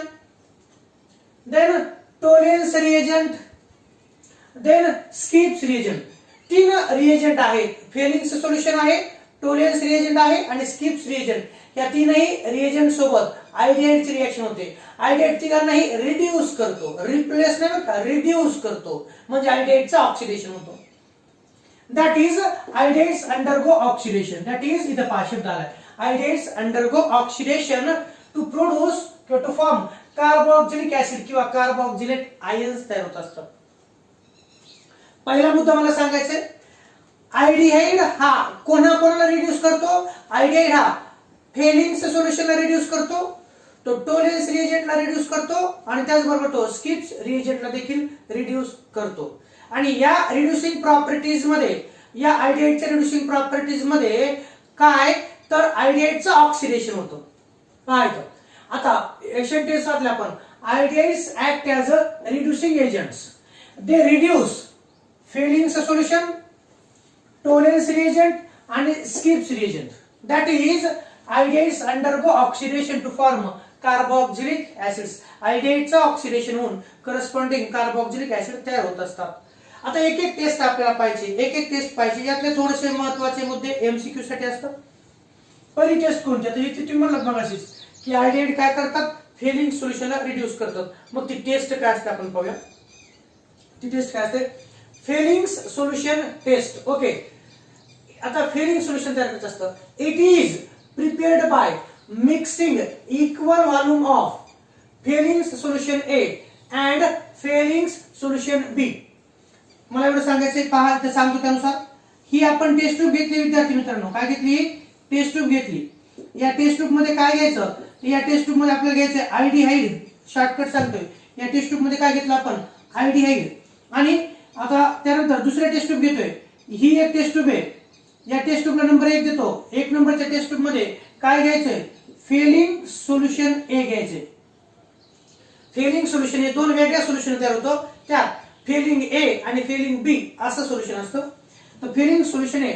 Then Tollens reagent, then Schiff's reagent. 3 reagent आहेत. Fehling's solution आहे, Tollens reagent आहे आणि स्किप्स रिएजंट. या 3ही रिएजंट सोबत आयडियाइडची रिएक्शन होते. आयडियाइड तिघांनाही रिड्यूस करतो. रिप्लेस नाही का रिड्यूस करतो म्हणजे आयडियाइडचं ऑक्सिडेशन होतं. that is aldehydes undergo oxidation, that is इथं पहा शब्द आलाय, aldehydes undergo oxidation to produce किंवा to form कार्बोक्सिलिक ऍसिड किंवा कार्बोक्सिलेट आयन्स तयार होत असतात. पहिला मुद्दा मला सांगायचा आहे, अल्डिहाइड हा कोणाकोणाला रिड्यूस करतो? अल्डिहाइड हा फेलिंग्स सोल्युशनला रिड्यूस करतो, तो टोलेन्स रिएजंटला रिड्यूस करतो आणि त्याचबरोबर तो स्किप्स रिएजंटला देखील रिड्यूस करतो. आणि या रिड्यूसिंग प्रॉपर्टीज मध्ये, या अल्डिहाइडच्या रिड्यूसिंग प्रॉपर्टीज मध्ये काय तर अल्डिहाइडचं ऑक्सिडेशन होतं. पाहायचं आता एशियन टेस्ट वाचल्या आपण, aldehydes act as a reducing agents, they reduce Fehling's solution, Tollens reagent आणि Schiff's reagent. That is aldehydes undergo oxidation to form carboxylic acids. अल्डिहाइडचं ऑक्सिडेशन होऊन करस्पॉन्डिंग कार्बोक्सिलिक ऍसिड तयार होत असतात. आता एक एक टेस्ट आपल्याला पाहिजे, एक एक टेस्ट पाहिजे. यातले थोडेसे महत्त्वाचे मुद्दे एमसीक्यू साठी असतात. पहिली टेस्ट कोणती? आता इथे तुम्ही म्हणलात मगाशीच की अल्डिहाइड काय करतात? फेलिंग सोल्युशनला रिड्यूस करतात. मग ती टेस्ट काय असते आपण पाहूया. ती टेस्ट काय असते? Fehling's solution test. ओके, आता फेलिंग सोल्युशन तयार करायचं असतं. It is prepared by mixing equal volume of Fehling's solution A and Fehling's solution B. मला एवढं सांगायचंय, पहा ते सांगतो त्यानुसार. ही आपण टेस्ट ट्यूब घेतली विद्यार्थी मित्रांनो. काय घेतली? टेस्ट ट्यूब घेतली. या टेस्ट ट्यूब मध्ये काय घ्यायचं? या टेस्ट ट्यूब मध्ये आपल्याला घ्यायचं अल्डिहाइड. शॉर्टकट सांगतोय. या टेस्ट ट्यूब मध्ये काय घेतलं आपण? अल्डिहाइड. आणि आता त्यानंतर दुसऱ्या टेस्ट ट्यूब घेतोय. ही एक टेस्ट ट्यूब आहे. या टेस्ट ट्यूबला नंबर 1 देतो. 1 नंबरच्या टेस्ट ट्यूब मध्ये काय घ्यायचंय? फेलिंग सोल्युशन ए घ्यायचंय. फेलिंग सोल्युशन हे दोन वेगळ्या सोल्युशन तयार होतं. त्यात फेलिंग ए आणि फेलिंग बी असं सोल्युशन असतं. तर Fehling solution A,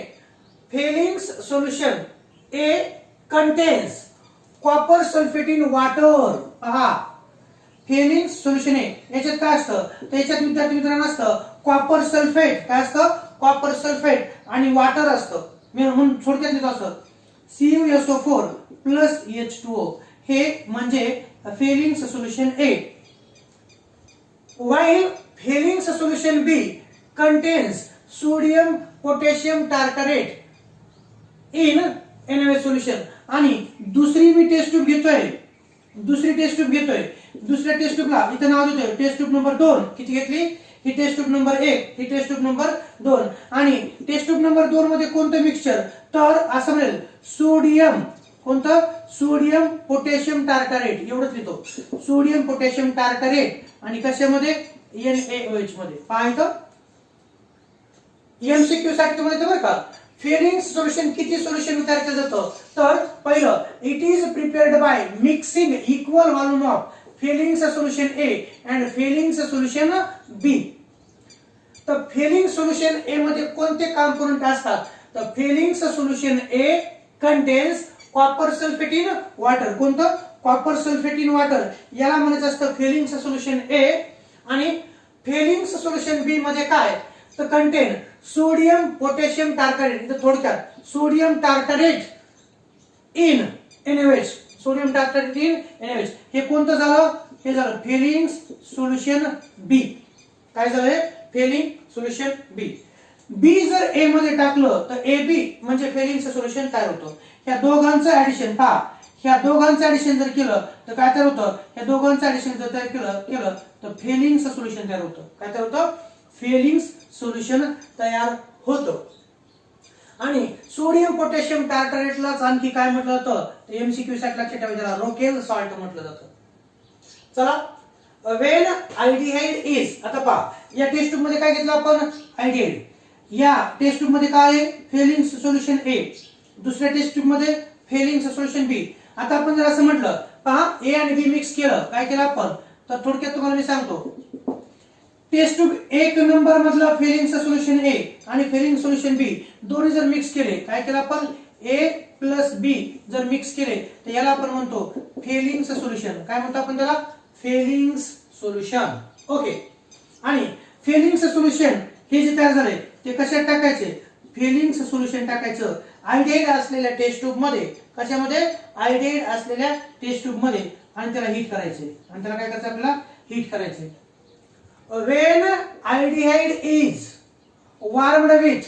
Fehling's solution A contains copper sulphate in water. पहा, फेलिंग सोल्युशन ए याच्यात काय असतं? त्याच्यात विद्यार्थी मित्रांनो असतं कॉपर सल्फेट. काय असतं? कॉपर सल्फेट आणि वॉटर असतं. म्हणून थोडक्यात लिहितो असं CuSO4 प्लस H2O. हे म्हणजे Fehling's solution A. while Fehling's solution B contains sodium potassium tartrate in NaOH solution. आणि दुसरी मी टेस्ट ट्यूब घेतोय. दुसऱ्या टेस्ट ट्यूबला इथं नाव देतोय टेस्ट ट्यूब नंबर 2. किती घेतली? ही टेस्ट ट्यूब नंबर 1, ही टेस्ट ट्यूब नंबर 2. आणि टेस्ट ट्यूब नंबर 2 मध्ये कोणतं मिक्सचर? तर असं म्हणेल सोडियम. कोणतं? Sodium potassium tartrate. एवढंच लिहितो, सोडियम पोटॅशियम टार्टारेट. आणि कशामध्ये? NaOH मध्ये. पहा इथं एमसीक्यू साठी तुम्हाला बरं का. फेलिंग सोल्युशन किती सोल्युशन तयार केलं जातं? तर पहिलं, it is prepared by mixing equal volume of Fehling's solution A and Fehling's solution B. तर फेलिंग सोल्युशन ए मध्ये कोणते कंपोनेंट असतात? तर Fehling's solution A contains copper sulphate in water. कोणतं? Copper sulphate in water. याला म्हणायचं असतं Fehling's solution ए. आणि फेलिंग्स सोल्युशन बी मध्ये काय? तर कंटेन सोडियम पोटॅशियम टार्टारेट. इथं थोडक्यात sodium tartrate in NaOH. Sodium tartrate in NaOH. हे कोणतं झालं? हे झालं फेलिंग्स सोल्युशन बी. काय झालंय? फेलिंग सोल्युशन बी. बी जर ए मध्ये टाकलं तर AB म्हणजे फेलिंग्स सोल्युशन तयार होतं. ह्या दोघांचं ऍडिशन पहा. ह्या दोघांचं ऍडिशन जर केलं तर काय तयार होतं? ह्या दोघांचं ऍडिशन जर तयार केलं तर फेलिंग्स सोल्युशन तयार होतं. काय तयार होतं? फेलिंग्स सोल्युशन तयार होतं. आणि सोडियम पोटॅशियम टार्टारेटलाच आणखी काय म्हटलं जातं? एमसीक्यू साठी लक्षात ठेवायचं, त्याला रोकेल सॉल्ट म्हटलं जातं. चला, वेन अल्डिहाइड इज. आता पहा, या टेस्ट ट्यूब मध्ये काय घेतलं आपण? अल्डिहाइड. या टेस्ट ट्यूब मध्ये काय आहे? फेलिंग सोल्युशन ए. दुसऱ्या टेस्ट ट्यूब मध्ये फेलिंग सोल्युशन बी. आता आपण जर असं म्हटलं, पहा ए आणि बी मिक्स केलं, काय केलं आपण? तर थोडक्यात तुम्हाला मी सांगतो. टेस्ट ट्यूब 1 नंबर मधलं फेलिंग सोल्युशन ए आणि फेलिंग सोल्युशन बी दोन्ही जर मिक्स केले, काय केलं आपण? ए प्लस बी जर मिक्स केले तर याला आपण म्हणतो फेलिंग सोल्युशन. काय म्हणतो आपण त्याला? Fehling solution. ओके. आणि फेलिंग सोल्युशन हे जे तयार झाले ते कशात टाकायचे? फेलिंग सोल्युशन टाकायचं अल्डिहाइड असलेल्या टेस्ट ट्यूब मध्ये. कशामध्ये? अल्डिहाइड असलेल्या टेस्ट ट्यूब मध्ये. आणि त्याला हीट करायचे. आणि त्याला काय करायचं? आपल्याला हीट करायचे. When aldehyde is warmed with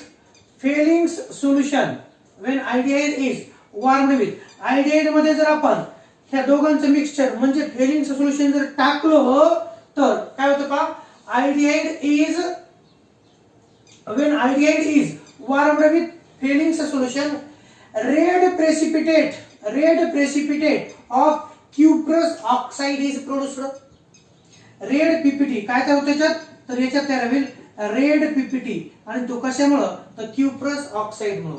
Fehling's solution when aldehyde is warmed with, aldehyde मध्ये जर आपण ह्या दोघांचं मिक्सचर म्हणजे फेलिंग्स सोल्युशन जर टाकलं तर काय होतं का, आयडीहाइड is when aldehyde is warmed with Fehling's solution, red precipitate of cuprous oxide is produced. Red PPT काय काय होतं त्याच्यात, तर याच्यात तयार होईल रेड पीपीटी आणि तो कशामुळं, तर क्युप्रस ऑक्साइड मुळे.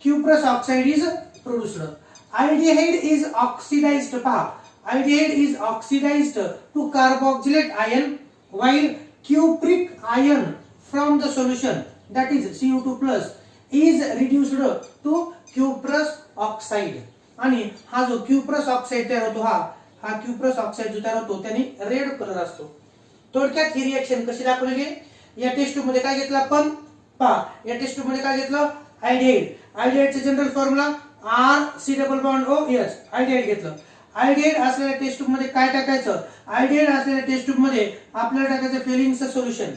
Cuprous oxide is produced. aldehyde is oxidized, पहा aldehyde is oxidized to carboxylate ion while cupric ion from the solution, that is Cu2 plus, is reduced to cuprous oxide. आणि हा जो cuprous oxide तयार होतो, हा cuprous oxide जो तयार होतो त्याने रेड कलर असतो. थोडक्यात ही रिएक्शन कशी दाखवली गेली, या टेस्ट मध्ये काय घेतलं आपण, पहा या टेस्ट मध्ये काय घेतलं, आयडीहाइड. आयडीहाइडचे general formula RC double bond OH, aldehyde घेतलं. आयडीहाइड असलेल्या टेस्ट ट्यूब मध्ये काय टाकायचं, आयडीहाइड असलेल्या टेस्ट ट्यूब मध्ये आपल्याला टाकायचं फेलिंग्स सोल्युशन.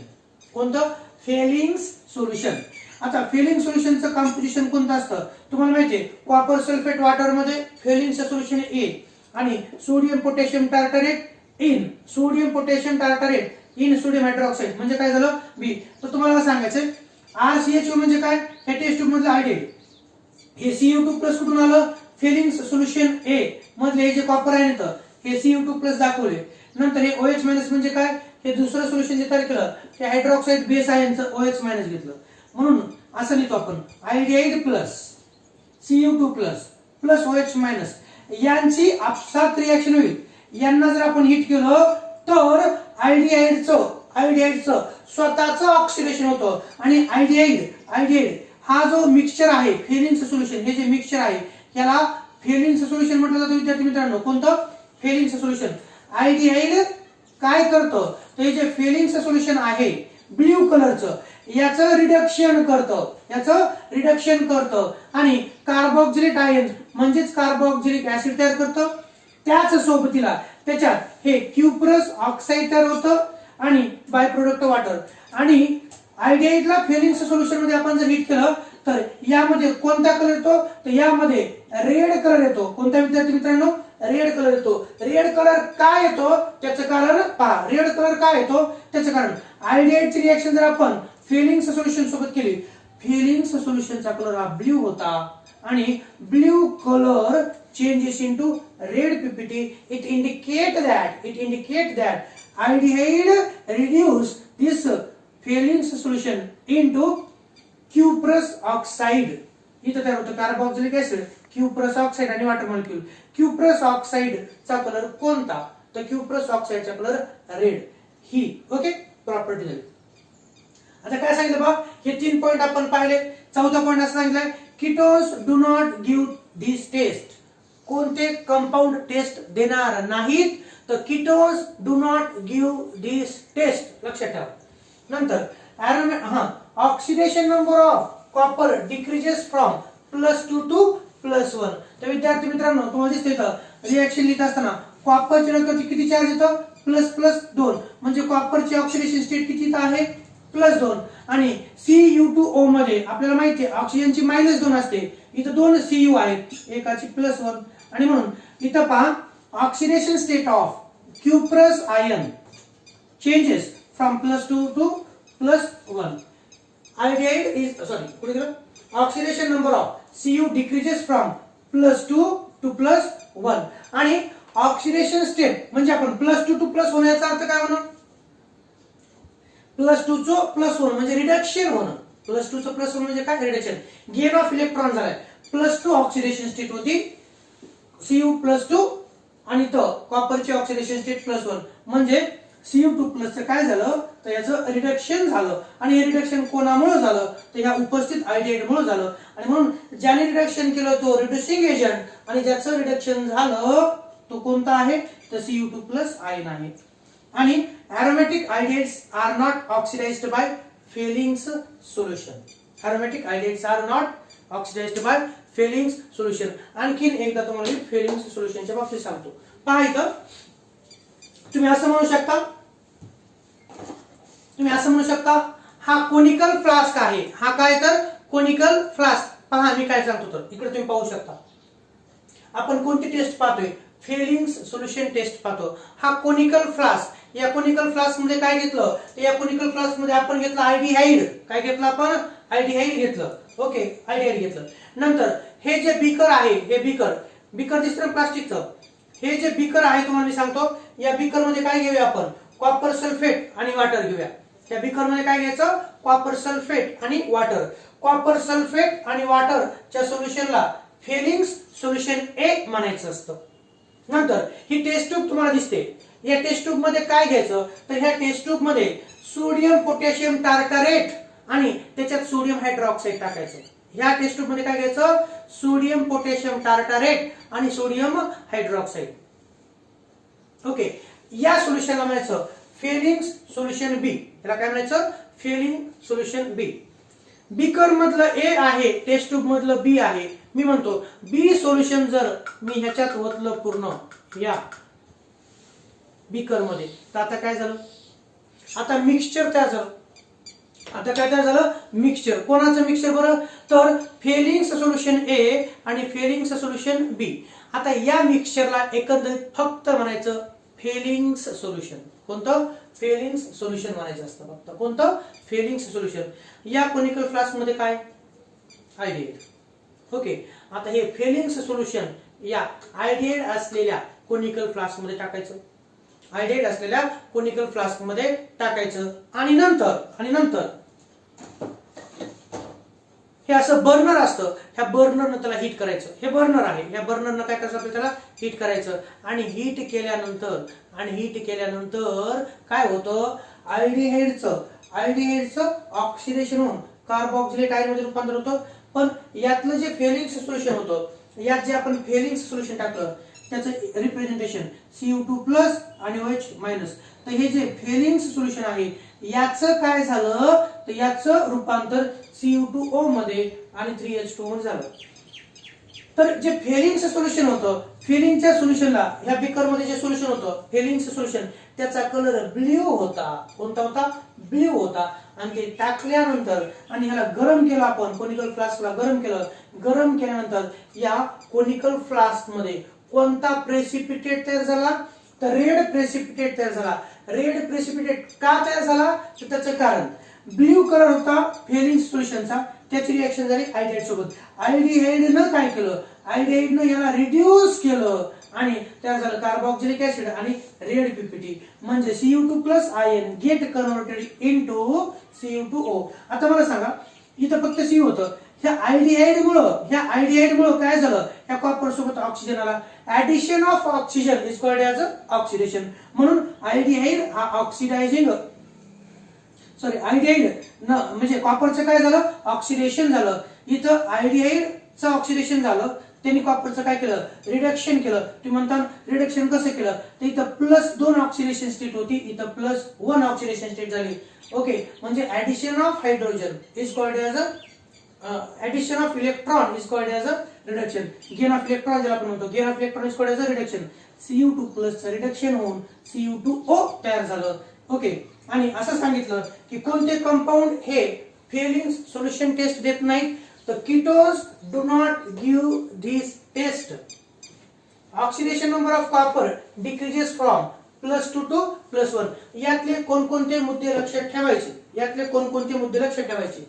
कोणतं, फेलिंग्स सोल्युशन. आता फेलिंग सोल्युशनचं कॉम्पोजिशन कोणतं असतं तुम्हाला माहितीये, कॉपर सल्फेट वॉटर मध्ये फेलिंग्स सोल्युशन A आणि sodium potassium tartrate in sodium hydroxide म्हणजे काय झालं B. तर तुम्हाला सांगायचं RCHO म्हणजे काय, हे टेस्ट ट्यूब मधलं आयडीहाइड. हे Cu2 प्लस कुठून आलं, फेलिंग्स सोल्युशन A मधले हे जे कॉपर आहे ना हे Cu2 प्लस दाखवले. नंतर हे OH मायनस म्हणजे काय, हे दुसरं सोल्युशन जे तयार केलं ते हायड्रॉक्साइड बेस आयनचं OH मायनस घेतलं. म्हणून असं लिहितो आपण aldehyde plus Cu2 plus plus OH minus यांची आपसात रिएक्शन होईल. यांना जर आपण हिट केलं तर आयडीहाइडचं स्वतःचं ऑक्सिडेशन होतं आणि आयडीहाइड हा जो मिक्सचर आहे फेलिंग्स सोल्युशन, हे जे मिक्सचर आहे याला फेलिंग्स सोल्युशन म्हटलं जातं विद्यार्थी मित्रांनो. कोणतं, फेलिंग्स सोल्युशन. आयडीहाइड काय करतं, तर हे जे फेलिंग्स सोल्युशन आहे ब्ल्यू कलरचं याचं रिडक्शन करतं आणि कार्बोक्सिलिक आयन म्हणजेच कार्बोक्सिलिक ऍसिड तयार करतं. त्याच सोबतीला त्याच्यात हे क्युप्रस ऑक्साइड तयार होतं आणि बाय प्रोडक्ट वॉटर. आणि आयडीहाइडला फेलिंग्स सोल्युशन मध्ये आपण जर हिट केलं तर यामध्ये कोणता कलर येतो, तर यामध्ये रेड कलर येतो. कोणत्या विद्यार्थी मित्रांनो, रेड कलर येतो. रेड कलर काय येतो त्याचं कारण पहा, रेड कलर काय येतो त्याचं कारण आयडीहाइडची रिएक्शन जर आपण फेलिंग्स सोल्युशन सोबत केली, फेलिंग्स सोल्युशनचा कलर हा ब्ल्यू होता आणि blue colour changes into red PPT. It indicate that aldehyde reduce this Fehling's solution into cuprous oxide. इथं तयार होतं कार्बोक्सिलिक ऍसिड, क्युप्रस ऑक्साइड आणि वॉटर मॉलिक्यूल. क्युप्रस ऑक्साइड चा कलर कोणता, तर क्युप्रस ऑक्साइडचा कलर रेड. ही ओके प्रॉपर्टी झाली. आता काय सांगितलं बघा, हे 3 पॉइंट आपण पाहिले. चौथा पॉइंट असं सांगितलंय, ketones do not give this test. कोणते कंपाऊंड टेस्ट देणार नाहीत, तर ketones do not give this test, लक्षात ठेवा. नंतर oxidation number of copper decreases from +2 to +1. तर विद्यार्थी मित्रांनो तुम्हाला दिसते इथं रिएक्शन लिहित असताना कॉपरच्या इलेक्ट्रॉनची किती चार्ज येतं, +2 म्हणजे कॉपरची ऑक्सिडेशन स्टेट किती आहे, +2. आणि Cu2O मध्ये आपल्याला माहिती आहे ऑक्सिजनची -2 असते, इथं 2 Cu आहेत, एकाची +1. आणि म्हणून इथं पहा oxidation state of cuprous ion changes from +2 to +1. Aldehyde is पुढे गेलं, oxidation number of Cu decreases from +2 to +1. आणि ऑक्सिडेशन स्टेट म्हणजे आपण +2 to +1 याचा अर्थ काय म्हणून, +2 चं +1 म्हणजे रिडक्शन होणं. +2 चं +1 म्हणजे काय, रिडक्शन. गेन ऑफ इलेक्ट्रॉन झालाय. +2 ऑक्सिडेशन स्टेट होती Cu +2 आणि तो कॉपरची ऑक्सिडेशन स्टेट +1 म्हणजे Cu2+ चं काय झालं, तर याचं रिडक्शन झालं. आणि हे रिडक्शन कोणामुळे झालं, तर या उपस्थित आयडीहाइडमुळे झालं. आणि म्हणून ज्याने रिडक्शन केलं तो रिड्युसिंग एजंट आणि ज्याचं रिडक्शन झालं तो कोणता आहे, तर Cu2+ आयन आहे. आणि aromatic aldehydes are not oxidized by Fehling's solution. Aromatic aldehydes are not oxidized by Fehling's solution. आणखीन एकदा तुम्हाला Fehling's solutionच्या बाबतीत सांगतो. पहा इथं तुम्ही असं म्हणू शकता हा कोनिकल फ्लास्क आहे. हा काय तर कोनिकल फ्लास्क. पहा मी काय सांगतो तर इकडे तुम्ही पाहू शकता. आपण कोणती टेस्ट पाहतोय? फेलिंग्स सोल्युशन टेस्ट पाहतो. हा कोनिकल फ्लास्क. या कोनिकल फ्लास्क मध्ये काय घेतलं? तर या कोनिकल फ्लास्क मध्ये आपण घेतलं अल्डिहाइड. काय घेतलं आपण? अल्डिहाइड घेतलं. ओके, अल्डिहाइड घेतलं. नंतर हे जे बीकर आहे, हे बीकर दिसतं प्लास्टिकचं. हे जे बीकर आहे तुम्हाला मी सांगतो, या बीकर मध्ये काय घेऊया आपण? कॉपर सल्फेट आणि वॉटर घेऊया. या बीकर मध्ये काय घ्यायचं? कॉपर सल्फेट आणि वॉटर. कॉपर सल्फेट आणि वॉटरच्या सोल्युशनला फेलिंग्स सोल्युशन ए म्हणायचं असतं. नंतर ही टेस्ट ट्यूब तुम्हाला दिसते. या टेस्ट ट्यूब मध्ये काय घ्यायचं? तर ह्या टेस्ट ट्यूब मध्ये सोडियम पोटॅशियम टार्टारेट आणि त्याच्यात सोडियम हायड्रॉक्साईड टाकायचं. ह्या टेस्ट ट्यूब मध्ये काय घ्यायचं? सोडियम पोटॅशियम टार्टारेट आणि सोडियम हायड्रॉक्साईड. ओके, या सोल्युशनला म्हणायचं फेलिंग्स सोल्युशन बी. याला काय म्हणायचं? फेलिंग सोल्युशन बी. बीकर मधलं ए आहे, टेस्ट ट्यूब मधलं बी आहे. मी म्हणतो बी सोल्युशन जर मी ह्याच्यात ओतलं पूर्ण या बीकर मध्ये, तर आता काय झालं? आता मिक्सचर तयार झालं. आता काय तयार झालं? मिक्सचर. कोणाचं मिक्सचर बरं? तर फेलिंग्स सोल्युशन ए आणि फेलिंग्स सोल्युशन बी. आता या मिक्सचरला एकंदरीत फक्त म्हणायचं फेलिंग्स सोल्युशन. कोणतं? फेलिंग्स सोल्युशन म्हणायचं असतं फक्त. कोणतं? Fehling's solution. या कोनिकल फ्लास्क मध्ये काय? अल्डिहाइड. ओके, आता हे फेलिंग्स सोल्युशन या अल्डिहाइड असलेल्या कोनिकल फ्लास्क मध्ये टाकायचं. अल्डिहाइड असलेल्या कोनिकल फ्लास्क मध्ये टाकायचं आणि नंतर हे असं बर्नर असतं. ह्या बर्नरनं त्याला हीट करायचं. हे बर्नर आहे. या बर्नरनं काय करायचं? आपल्याला त्याला हीट करायचं आणि हीट केल्यानंतर काय होतं? अल्डिहाइडचं ऑक्सिडेशन होऊन कार्बोक्सिलेट आयन मध्ये रूपांतर होतं. पण यातलं जे फेलिंग्स सोल्युशन होतं, यात जे आपण फेलिंग्स सोल्युशन टाकलं त्याचं रिप्रेझेंटेशन Cu2+ आणि OH-. तर हे जे फेलिंग्स सोल्युशन आहे याचं काय झालं? तर याचं रूपांतर Cu2O मध्ये आणि 3H2 मध्ये झालं. तर जे फेलिंग्स सोल्युशन होतं, फेलिंगच्या सोल्युशनला ह्या बीकर मध्ये जे सोल्युशन होतं फेलिंग्स सोल्युशन, त्याचा कलर ब्ल्यू होता. कोणता होता? ब्ल्यू होता. आणि ते टाकल्यानंतर आणि ह्याला गरम केलं आपण, कोनिकल फ्लास्कला गरम केलं. गरम केल्यानंतर या कोनिकल फ्लास्क मध्ये कोणता प्रेसिपिटेट तयार झाला? तर रेड प्रेसिपिटेट तयार झाला. रेड प्रेसिपिटेट का तयार झाला? तर त्याचं कारण ब्ल्यू कलर होता फेलिंग सोल्युशनचा, त्याची रिएक्शन झाली अल्डिहाइड सोबत. अल्डिहाइडनं काय केलं? अल्डिहाइडनं याला रिड्यूस केलं आणि तयार झालं कार्बोक्सिलिक ऍसिड आणि रेड पीपीटी. म्हणजे Cu2+ ion get converted into Cu2O. आता मला सांगा, इथं फक्त Cu होतं. ह्या अल्डिहाइडमुळे काय झालं? ह्या कॉपर सोबत ऑक्सिजन आला. Addition of oxygen is called as oxidation. म्हणून अल्डिहाइड हा अल्डिहाइड म्हणजे कॉपरचं काय झालं? ऑक्सिडेशन झालं. इथं अल्डिहाइडचं ऑक्सिडेशन झालं, त्यांनी कॉपरचं काय केलं? रिडक्शन केलं. तुम्ही म्हणता रिडक्शन कसं केलं? तर इथं +2 ऑक्सिडेशन स्टेट होती, इथं +1 ऑक्सिडेशन स्टेट झाली. ओके, म्हणजे addition of hydrogen is called as addition of electron is called as a reduction. Gain of electron ज्याला आपण म्हणतो, gain of electron is called as a reduction. Cu2+ चं reduction होऊन Cu2O तयार झालं. Okay, आणि असं सांगितलं की कोणते कंपाऊंड हे फेलिंग सोल्युशन टेस्ट देत नाहीत? तर ketones do not give this test. Oxidation number of copper decreases from +2 to +1. यातले कोणकोणते मुद्दे लक्षात ठेवायचे?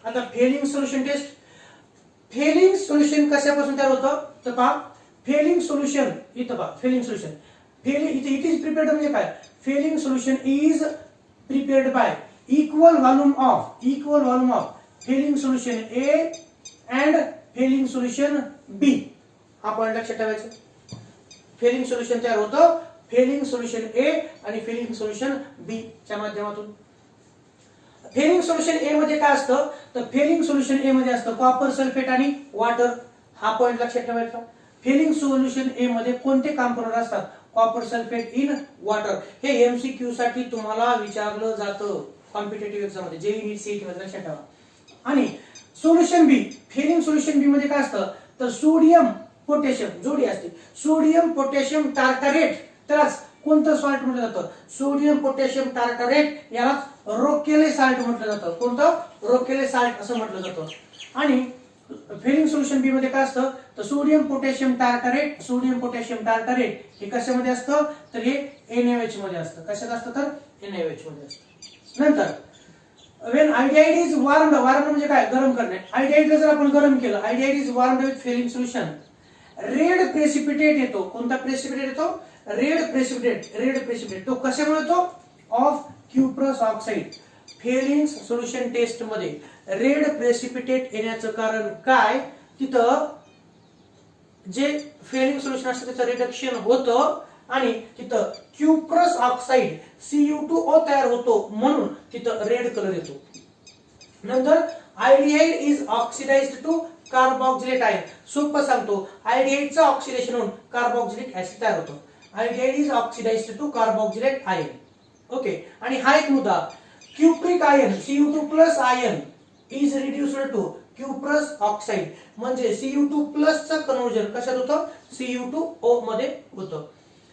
आता Fehling solution test. Fehling solution कशापासून तयार होतं? तर पहा, फेलिंग सोल्युशन इथं पहा, Fehling solution it is prepared म्हणजे काय? Fehling solution is prepared by equal volume of Fehling solution A and Fehling solution B. हा पॉइंट लक्षात ठेवायचा. फेलिंग सोल्युशन तयार होतं फेलिंग सोल्युशन ए आणि फेलिंग सोल्युशन बी च्या माध्यमातून. फेलिंग सोल्युशन ए मध्ये काय असतं? तर फेलिंग सोल्युशन ए मध्ये असतं कॉपर सल्फेट आणि वॉटर. हा पॉइंट लक्षात ठेवायचा. फेलिंग सोल्युशन ए मध्ये कोणते कंपाऊंड असतात? Copper sulphate in water. हे एमसीक्यू साठी तुम्हाला विचारलं जातं कॉम्पिटेटिव्ह एक्झाम मध्ये, जेईई नीट सीईटी मध्ये. लक्षात ठेवा. आणि सोल्युशन बी, फेलिंग सोल्युशन बी मध्ये काय असतं? तर सोडियम पोटॅशियम जोडी असते. सोडियम पोटॅशियम टार्टारेट, त्यालाच कोणतं सॉल्ट म्हटलं जातं? सोडियम पोटॅशियम टार्टारेट, यालाच रोकेले साल्ट म्हटलं जातं. कोणतं? रोकेले साल्ट असं म्हटलं जातं. आणि फिलिंग सोल्युशन बी मध्ये काय असतं तर सोडियम पोटॅशियम टार्टारेट. सोडियम पोटॅशियम टार्टारेट हे कशामध्ये असतं तर हे NaOH मध्ये असतं. कशात असतं तर NaOH मध्ये असतं. नंतर when iodide is warmed, warmed म्हणजे काय? गरम करणे. आयोडाईडला जर आपण गरम केलं, iodide is warmed with Fehling solution, red precipitate येतो. कोणता प्रेसिपिटेट येतो? Red precipitate. रेड प्रेसिपिटेट तो कशामुळे येतो? Of cuprous oxide. Fehling solution test मध्ये रेड प्रेसिपिटेट येण्याचं कारण काय? तिथं जे फिलिंग सोल्युशन असतं त्याचं रिडक्शन होतं आणि तिथं क्युप्रस ऑक्साइड Cu2O तयार होतो म्हणून तिथं रेड कलर येतो. नंतर aldehyde is oxidised to carboxylate ion. सोपं सांगतो, आयडिहाइडचं ऑक्सिडेशन होऊन कार्बोक्सिलिक ऍसिड तयार होतो. Aldehyde is oxidised to carboxylate ion. Okay. आणि हा एक मुद्दा, cupric ion Cu2+ ion is reduced to cuprous oxide. म्हणजे Cu2+ चं कन्व्हर्जन कशात होतं? Cu2O मध्ये होतं.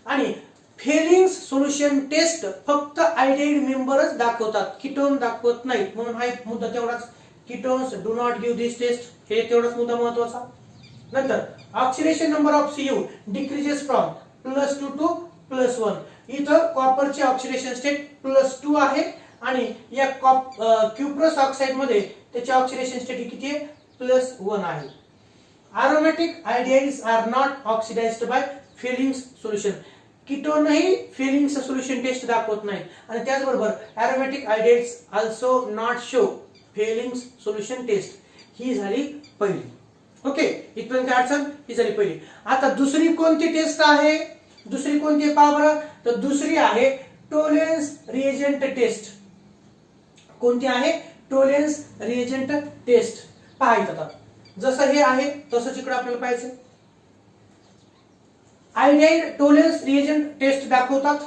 आणि फिलिंग सोल्युशन टेस्ट फक्त आयडिहाइड मेंबरच दाखवतात, कीटोन दाखवत नाहीत. म्हणून हा एक मुद्दा तेवढाच, ketones do not give this test, हे तेवढाच मुद्दा महत्वाचा. नंतर oxidation number of Cu decreases from +2 to +1. इथं कॉपरची ऑक्सिडेशन स्टेट +2 आहे आणि या क्युप्रस ऑक्साइड मध्ये त्याची ऑक्सिडेशन स्टेट किती आहे? +1 आहे. aromatic aldehydes are not oxidized by Fehling solution. कीटोनही फिलिंग सोल्युशन टेस्ट दाखवत नाही. आणि त्याचबरोबर aromatic aldehydes also not show Fehling solution test. ही झाली पहिली. ओके. इथपर्यंत काय अडचण? ही झाली पहिली. आता दुसरी कोणती टेस्ट आहे? दुसरी कोणती आहे पहा बरं. तर दुसरी आहे टोलेन्स रिएजंट टेस्ट. कोणती आहे? Tollens reagent test. पहा इथं आता जसं हे आहे तसंच इकडे आपल्याला पाहायचं. आयडिहाइड टोलेन्स रिएजंट टेस्ट दाखवतात.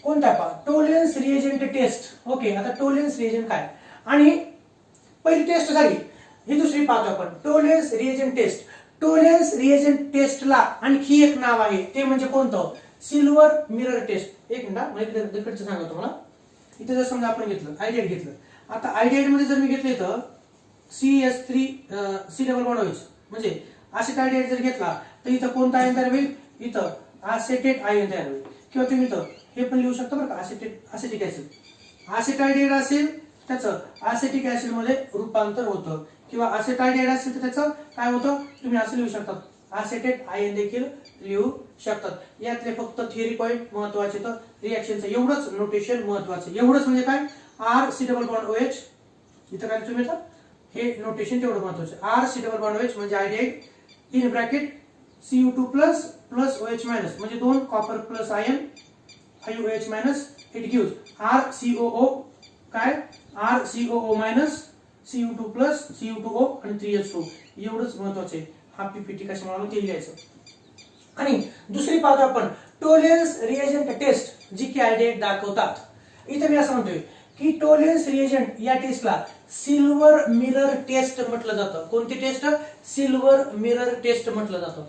कोणता पहा? Tollens reagent test. ओके. आता टोलेन्स रिएजंट काय? आणि पहिली टेस्ट झाली, ही दुसरी पाहतो आपण. Tollens reagent test. Tollens reagent टेस्टला आणखी एक नाव आहे, ते म्हणजे कोणतं? Silver mirror test. एक मिनिट मला इकडचं सांगा तुम्हाला. इथे जर समजा आपण घेतलं आयडिहाइड घेतलं. आता आयडिहाइड मध्ये जर मी घेतलं इथं CH3 म्हणजे असेट आयडिहाइड जर घेतला तर इथं कोणता आयन तयार होईल? इथं असेटेट आयन तयार होईल. किंवा तुम्ही इथं हे पण लिहू शकता बरं का, असेटिक ऍसिड. असेट आयडिहाइड असेल त्याचं असेटिक ऍसिड मध्ये रूपांतर होतं, किंवा असेट आयडिहाइड असेल तर त्याचं काय होतं? तुम्ही असं लिहू शकता, असेटेट आयन देखील लिहू शकतात. यातले फक्त थिअरी पॉइंट महत्वाचे, तर रिएक्शनचं एवढंच नोटेशन महत्वाचं. एवढंच म्हणजे काय? RC≡OH. इथं काय तुम्ही हे नोटेशन तेवढं महत्वाचं. RC≡OH म्हणजे आयडिहाइड इन ब्रॅकेट Cu2+ +OH- म्हणजे 2 copper plus ion 5OH- it gives RCOO. काय? RCOO- Cu2+ Cu2O आणि 3H2. एवढंच महत्वाचं आहे. हा PPT कशामुळे ते लिहायचं. आणि दुसरी पाहतो आपण टोलेन्स रिएजंट टेस्ट, जी की आयडिहाइड दाखवतात. इथे मी असं म्हणतोय की टोलेन्स रिएजंट या टेस्टला सिल्वर मिरर टेस्ट म्हटलं जातं. कोणती टेस्ट? सिल्वर मिरर टेस्ट म्हटलं जातं.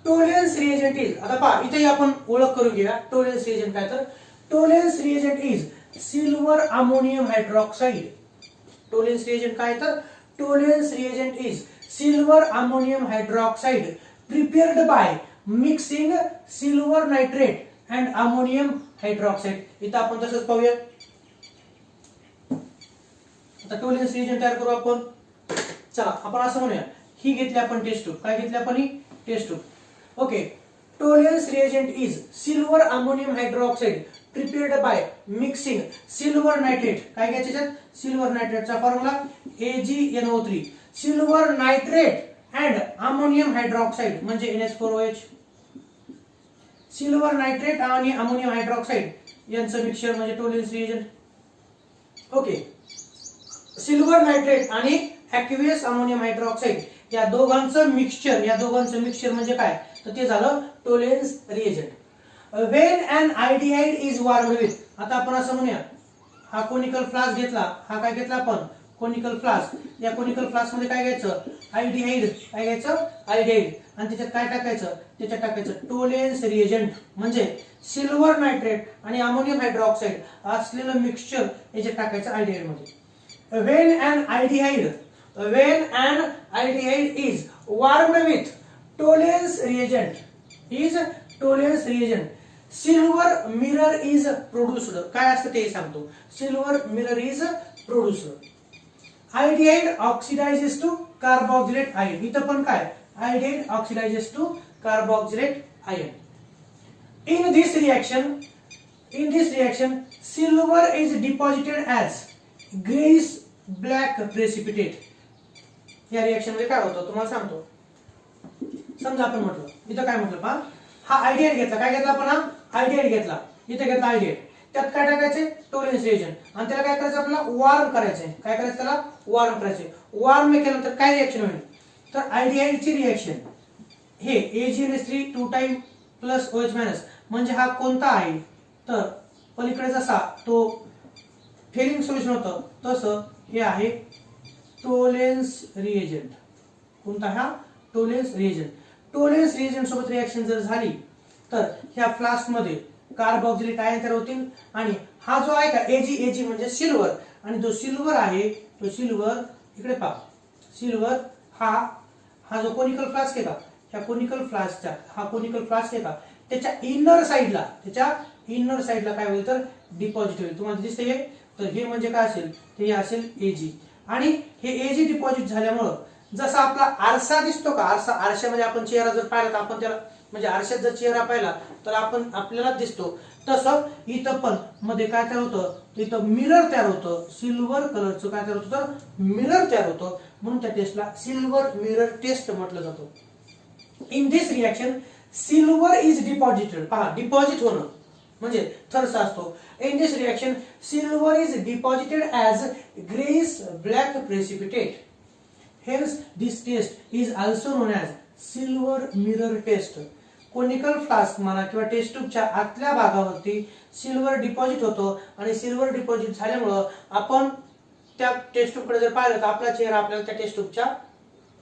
टोलेन्स रिएजंट इज, आता पहा इथे आपण ओळख करून घेऊया. टोलेन्स रिएजंट काय? तर Tollens reagent is silver ammonium hydroxide. Tollens reagent काय? तर Tollens reagent is silver ammonium hydroxide prepared by mixing silver nitrate and ammonium hydroxide. इथं आपण तसंच पाहूया. आता टोलेन्स रिएजंट तयार करू आपण. चला आपण असं म्हणूया, ही घेतली आपण टेस्ट ट्यूब. काय घेतली आपण? ही test tube. Okay. Tollens reagent is silver ammonium hydroxide prepared by mixing silver nitrate. काय घ्यायचे त्यात? सिल्वर नायट्रेटचा formula AgNO3. Silver nitrate and ammonium hydroxide म्हणजे NH4OH. सिल्वर नायट्रेट आणि अमोनियम हायड्रॉक्साइड यांचं मिक्सचर म्हणजे Tollens reagent. Okay. Silver nitrate आणि aqueous ammonium hydroxide या दोघांचं मिक्सचर म्हणजे काय? तर ते झालं Tollens reagent. When an aldehyde is warmed with, आता आपण असं म्हणूया, हा कोनिकल फ्लास्क घेतला, हा काय घेतला आपण? कोनिकल फ्लास्क, या कोनिकल फ्लास्क मध्ये काय घ्यायचं, आयडिहाइड, काय घ्यायचं, आयडिहाइड, आणि त्याच्यात काय टाकायचं, त्याच्यात टाकायचं टोलेन्स रिएजंट म्हणजे सिल्वर नायट्रेट आणि अमोनियम हायड्रॉक्साईड असलेलं मिक्सचर याच्यात टाकायचं आयडिहाइड मध्ये. when an aldehyde is warmed with Tollens reagent silver mirror is produced. काय असतं ते सांगतो. silver mirror is produced. aldehyde oxidizes to carboxylate ion. इथं पण काय, aldehyde oxidizes to carboxylate ion. in this reaction silver is deposited as grayish black precipitate. या reaction मध्ये काय होतं तुम्हाला सांगतो. समजा आपण म्हटलं इथं काय म्हटलं पहा, हा आयडिहाइड घेतला, काय घेतला आपण, हा आयडिहाइड घेतला, इथे घेतला आयडिहाइड, त्यात काय टाकायचे, टोलेन्स रिएजंट, आणि त्याला काय करायचं, आपल्याला वॉर्म करायचंय. काय करायचं, त्याला वॉर्म करायचंय. वॉर्म केल्यानंतर काय रिएक्शन होईल, तर आयडिहाइडची रिएक्शन हे AgNH3 2 time plus OH minus म्हणजे हा कोणता आहे, तर पलीकडे जसा तो फेलिंग सोल्युशन होतं तसं हे आहे टोलेन्स रिएजंट. कोणता, हा टोलेन्स रिएजंट. टोलेन्स रिएजंट सोबत रिएक्शन जर झाली तर ह्या फ्लास्क मध्ये कार्बोक्सिलेट आयन तयार होतील, आणि हा जो आहे का Ag म्हणजे सिल्वर, आणि जो सिल्वर आहे तो सिल्वर इकडे पहा, सिल्वर हा जो कोनिकल फ्लास्क आहे का, ह्या कोनिकल फ्लास्कचा हा कोनिकल फ्लास्क आहे का, त्याच्या इनर साइडला काय होईल, तर डिपॉझिट होईल. तुम्हाला दिसते हे, तर हे म्हणजे काय असेल, ते असेल Ag, आणि हे Ag डिपॉझिट झाल्यामुळं जसा आपला आरसा दिसतो का, आरशामध्ये आपण चेहरा जर पाहिला तर आपण त्याला म्हणजे आरशात जर चेहरा पाहिला तर आपल्याला दिसतो, तसं इथं पण मध्ये काय तयार होतं, इथं मिरर तयार होतं, सिल्वर कलरचं काय तयार होतं, तर मिरर तयार होतं, म्हणून त्या टेस्टला सिल्वर मिरर टेस्ट म्हटलं जातं. In this reaction silver is deposited. पहा, डिपॉझिट होणं म्हणजे थर्स असतो. In this reaction silver is deposited as greyish black precipitate. Hence this test is also known as silver mirror test. Conical flask म्हणा किंवा taste ट्यूबच्या आतल्या भागावरती सिल्वर डिपॉझिट होतो, आणि सिल्वर डिपॉझिट झाल्यामुळं आपण त्या टेस्ट ट्यूबकडे जर पाहिलं तर आपला चेहरा आपल्याला त्या टेस्ट ट्यूबच्या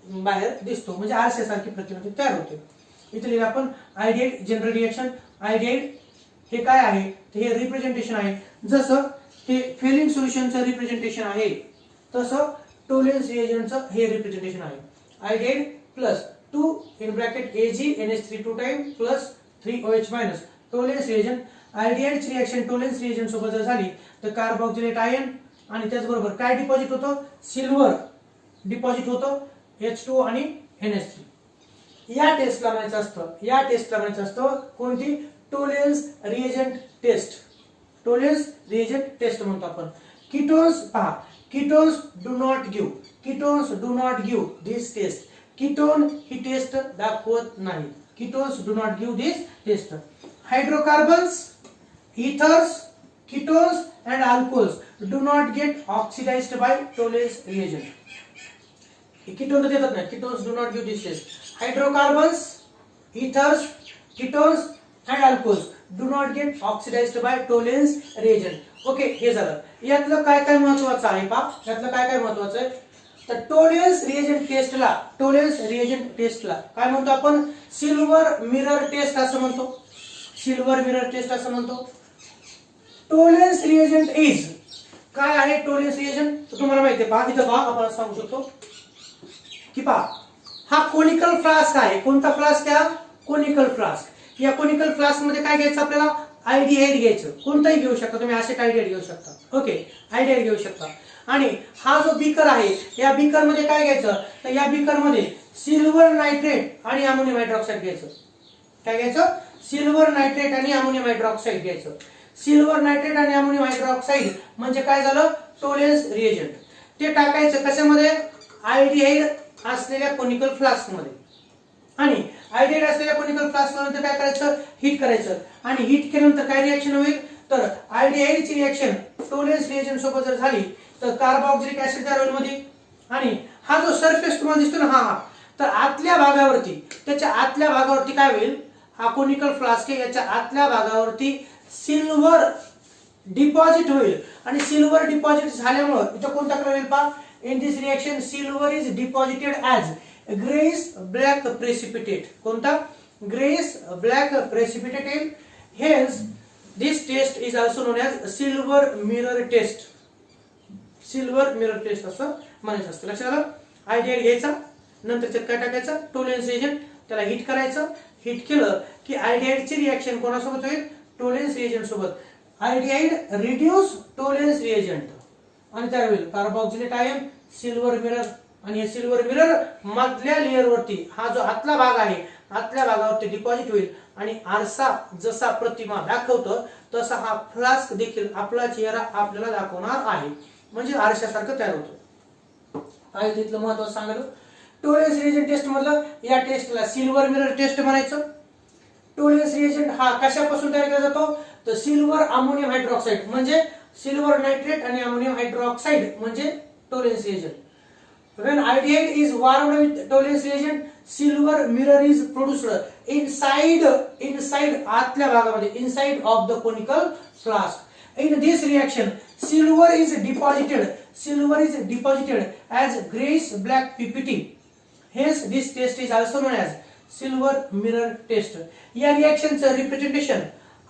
बाहेर दिसतो, म्हणजे आरशासारखी प्रतिमा तयार होते. इथे लिहिलं आपण आयडिहाइड जनरल रिएक्शन. आयडिहाइड हे काय आहे, हे रिप्रेझेंटेशन आहे. जसं हे फेलिंग सोल्युशनचं रिप्रेझेंटेशन आहे तसं टोलेन्स रिएजंटचं हे रिप्रेझेंटेशन आहे. Aldehyde plus 2 in bracket AgNH3 2 time plus 3OH minus Tollens reagent. आयडिहाइडची रिएक्शन टोलेन्स रिएजंट सोबत जर झाली तर कार्बोक्सिलेट आयन, आणि त्याचबरोबर काय डिपॉझिट होतं, सिल्वर डिपॉझिट होतं, H2O आणि NH3. या टेस्टला म्हणायचं असतं कोणती, Tollens reagent test. Tollens reagent test म्हणतो आपण. कीटोन्स पहा, ketones do not give this test. Ketone ही टेस्ट दाखवत नाही. Ketones do not give this test. Hydrocarbons, ethers, ketones and alcohols do not get oxidized by Tollens reagent. Ketone तर देतात नाही, ketones do not give this test. Hydrocarbons, ethers, ketones and alcohols do not get oxidized by Tollens reagent. Okay, हे झालं. यातलं काय काय महत्त्वाचं आहे पहा, यातलं काय काय महत्त्वाचं आहे, तर टोलेन्स रिएजंट टेस्टला काय म्हणतो आपण, सिल्वर मिरर टेस्ट असं म्हणतो. टोलेन्स रिएजंट इज काय आहे, टोलेन्स रिएजंट तुम्हाला माहिती आहे. पहा इथं पहा, आपण सांगू शकतो की पहा हा कोनिकल फ्लास्क आहे. कोणता फ्लास्क आहे, कोनिकल फ्लास्क. या कोनिकल फ्लास्क मध्ये काय घ्यायचं आपल्याला, आयडिहाइड घ्यायचं. कोणताही घेऊ शकता तुम्ही, असे आयडिहाइड घेऊ शकता. ओके, आयडिहाइड घेऊ शकता. आणि हा जो बीकर आहे, या बीकर मध्ये काय घ्यायचं, तर या बीकर मध्ये सिल्वर नायट्रेट आणि अमोनियम हायड्रॉक्साईड घ्यायचं. काय घ्यायचं, सिल्वर नायट्रेट आणि अमोनियम हायड्रॉक्साईड घ्यायचं. सिल्वर नायट्रेट आणि अमोनियम हायड्रॉक्साईड म्हणजे काय झालं, टोलेन्स रिएजंट. ते टाकायचं कशामध्ये, आयडिहाइड असलेल्या कोनिकल फ्लास्क मध्ये. आणि आयडिहाइड असलेल्या कोनिकल फ्लास्क नंतर काय करायचं, हीट करायचं. आणि हीट केल्यानंतर काय रिएक्शन होईल, तर आयडिहाइडची रिएक्शन टोलेन्स रिएजंट सोबत जर झाली तर कार्बोक्सिलिक ऍसिड तयार होईल मध्ये. आणि हा जो सरफेस तुम्हाला दिसतो ना, हा तर आतल्या भागावरती, त्याच्या आतल्या भागावरती काय होईल, हा कोनिकल फ्लास्क आहे, याच्या आतल्या भागावरती सिल्वर डिपॉझिट होईल. आणि सिल्वर डिपॉझिट झाल्यामुळे इथं कोणता कलर येईल पहा, In this reaction silver is deposited as grayish black precipitate. कोणता? Grayish black precipitate. Hence this test is also known as silver mirror test. Silver mirror test असं म्हणायचं असतं. लक्षात आलं? आयडियाइड घ्यायचा, नंतर त्यात काय टाकायचं? टोलेन्स रिएजंट, त्याला हिट करायचं. हिट केलं की आयडियाइडची रिएक्शन कोणासोबत होईल? टोलेन्स रिएजंट सोबत. आयडियाइड रिड्यूस टोलेन्स रिएजंट आणि त्यावर होईल कार्बोक्सिलेट आयन, सिल्वर मिरर. आणि हे सिल्वर मिरर मधल्या लेअर वरती, हा जो आतला भाग आहे, आतल्या भागावरती डिपॉझिट होईल आणि आरसा जसा प्रतिमा दाखवतो तसा हा फ्लास्क देखील आपला चेहरा आपल्याला दाखवणार आहे. म्हणजे आरशासारखं तयार होतं. काय तिथलं महत्त्व सांगायला? टोलेन्स रिएजंट टेस्ट मधलं या टेस्टला सिल्वर मिरर टेस्ट म्हणायचं. टोलेन्स रिएजंट हा कशापासून तयार केला जातो? तर सिल्वर अमोनियम हायड्रॉक्साईड म्हणजे सिल्वर नायट्रेट आणि अमोनियम हायड्रॉक्साईड म्हणजे Tollens reagent. When iodide is warmed with Tollens reagent, silver mirror is produced inside आतल्या भागामध्ये, inside of the conical flask. In this reaction, silver is deposited as grayish black PPT. Hence, this test is also known as silver mirror test. या रिएक्शनचं representation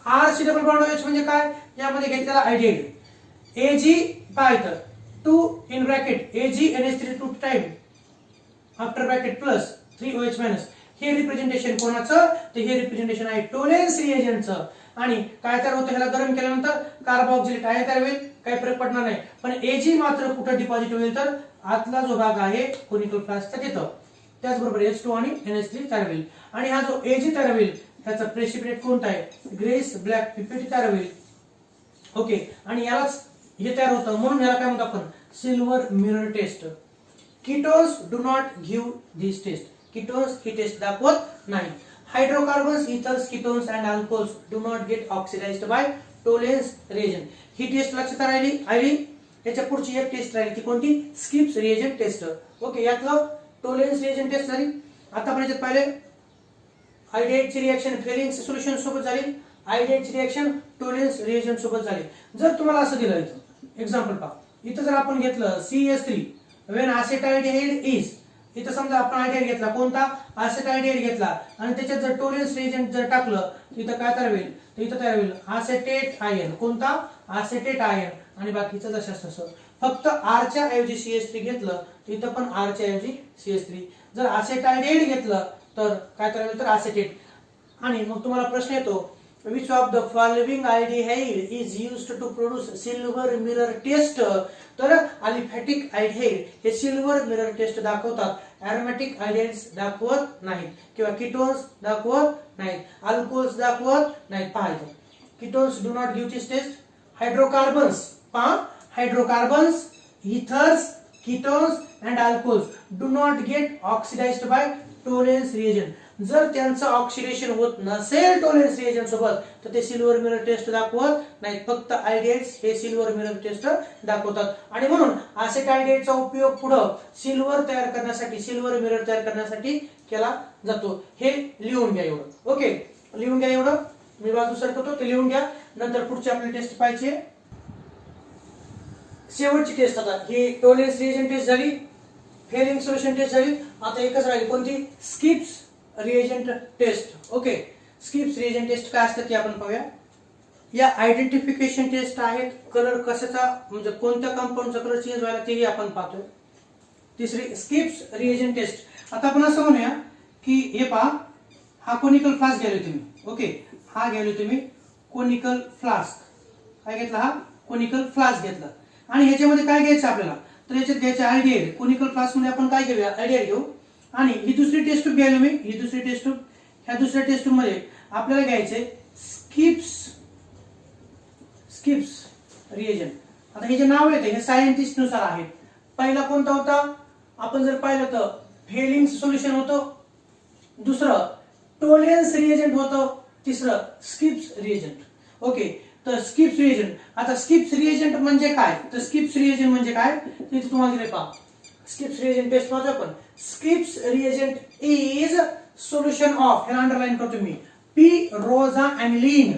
RC double bond OH म्हणजे काय? यामध्ये घेतलेला आयडिड Ag पाहिजे 2 in bracket AgNH3 2 time after bracket plus 3OH minus. हे representation कोणाचं? तर हे रिप्रेझेंटेशन आहे टोलेन्स रिएजंटचं. आणि काय तयार होतं? ह्याला गरम केल्यानंतर कार्बोक्सिलेट आयन तयार होईल, काही फरक पडणार नाही. पण Ag मात्र कुठे डिपॉझिट होईल? तर आतला जो भाग आहे कोनिकल फ्लास्कचा तिथं. त्याचबरोबर H2 आणि NH3 तयार होईल. आणि हा जो Ag तयार होईल त्याचा प्रेसिपिटेट कोणता आहे? ग्रेस ब्लॅक पिपिटी तयार होईल. ओके. आणि यालाच हे तयार होतं म्हणून याला काय म्हणतो आपण? Silver mirror test. Ketones do not give this test. Ketones ही टेस्ट दाखवत नाही. Hydrocarbons, ethers, ketones and alcohols do not get oxidised by Tollens reagent. ही टेस्ट लक्षात राहिली. याच्या पुढची एक टेस्ट राहिली ती कोणती? Schiff's reagent test. ओके. यातलं टोलेन्स रिएजंट टेस्ट झाली. आता आपण याच्यात पाहिले आयडियाइडची रिएक्शन फेलिंग सोल्युशन सोबत झाली, आयडियाइडची रिएक्शन टोलेन्स रिएजंट सोबत झाली. जर तुम्हाला असं दिलं इथं एक्झाम्पल पहा, इथं जर आपण घेतलं CH3 when acetaldehyde is, इथं समजा आपण आयडियाइड घेतला कोणता? acetaldehyde घेतला आणि त्याच्यात जर टोलेन्स रिएजंट जर टाकलं इथं काय तयार होईल? तर इथं तयार होईल acetate आयन. कोणता? acetate ion. आणि बाकीचं जशास तसं. फक्त R च्या ऐवजी CH3 घेतलं इथं पण R च्या ऐवजी CH3. जर acetaldehyde घेतलं तर काय तयार होईल? तर acetate. आणि मग तुम्हाला प्रश्न येतो, which of the following aldehyde is used to produce silver mirror test? तर अलिफॅटिक आल्डिहाइड हे सिल्वर मिरर टेस्ट दाखवतात, एरोमॅटिक आल्डिहाइड्स दाखवत नाहीत किंवा कीटोन्स दाखवत नाहीत, अल्कोहोल्स दाखवत नाहीत. पाहायचं ketones do not give this test. Hydrocarbons पहा, hydrocarbons, ethers, ketones and alcohols do not get oxidised by Tollens reagent. जर त्यांचं ऑक्सिडेशन होत नसेल टोलेन्स रिएजंट सोबत तर ते सिल्वर मिरर टेस्ट दाखवत नाहीत. फक्त आयडियाइड्स हे सिल्वर मिरर टेस्ट दाखवतात. आणि म्हणून acetaldehydeचा उपयोग पुढं सिल्वर तयार करण्यासाठी, सिल्वर मिरर तयार करण्यासाठी केला जातो. हे लिहून घ्या एवढं. ओके. लिहून घ्या एवढं. मी बाजू सरकवतो ते लिहून घ्या. नंतर पुढची आपली टेस्ट पाहिजे शेवटची टेस्ट. आता ही टोलेन्स रिएजंट टेस्ट झाली, फेलिंग सोल्युशन टेस्ट झाली. आता एकच राहिली कोणती? Schiff's reagent test. Okay. Schiff's reagent test काय असतं ते आपण पाहूया. या आयडेंटिफिकेशन टेस्ट आहेत. कलर कशाचा म्हणजे कोणत्या कंपाऊंडचा कलर चेंज व्हायला तेही आपण पाहतोय. तिसरी स्किप्स रिएजंट टेस्ट. आता आपण असं म्हणूया की हे पहा, हा कोनिकल फ्लास्क घ्यायला तुम्ही. ओके. हा घ्यायला तुम्ही कोनिकल फ्लास्क. काय घेतला? हा कोनिकल फ्लास्क घेतला. आणि ह्याच्यामध्ये काय घ्यायचं आपल्याला? तर याच्यात घ्यायचं आयडियाइड. कोनिकल फ्लास्क मध्ये आपण काय घेऊया? आयडियाइड घेऊ. आणि ही दुसरी टेस्ट ट्यूब घ्यायला मी, ही दुसरी टेस्ट ट्यूब. ह्या दुसऱ्या टेस्ट ट्यूब मध्ये आपल्याला घ्यायचे स्किप्स रिएजंट. आता हे जे नाव येते हे सायंटिस्ट नुसार आहेत. पहिला कोणता होता? आपण जर पाहिलं तर फेलिंग सोल्युशन होतं, दुसरं टोलेन्स रिएजंट होतं, तिसरं स्किप्स रिएजंट. ओके. तर स्किप्स रिएजंट. आता स्किप्स रिएजंट म्हणजे काय? तर स्किप्स रिएजंट म्हणजे काय ते तुम्हाला दिले पहा. स्किप्स रिएजंट टेस्ट पाहतो आपण. Schiff's reagent is solution of, हे अंडरलाइन करतो मी, पिरोझाएनिलीन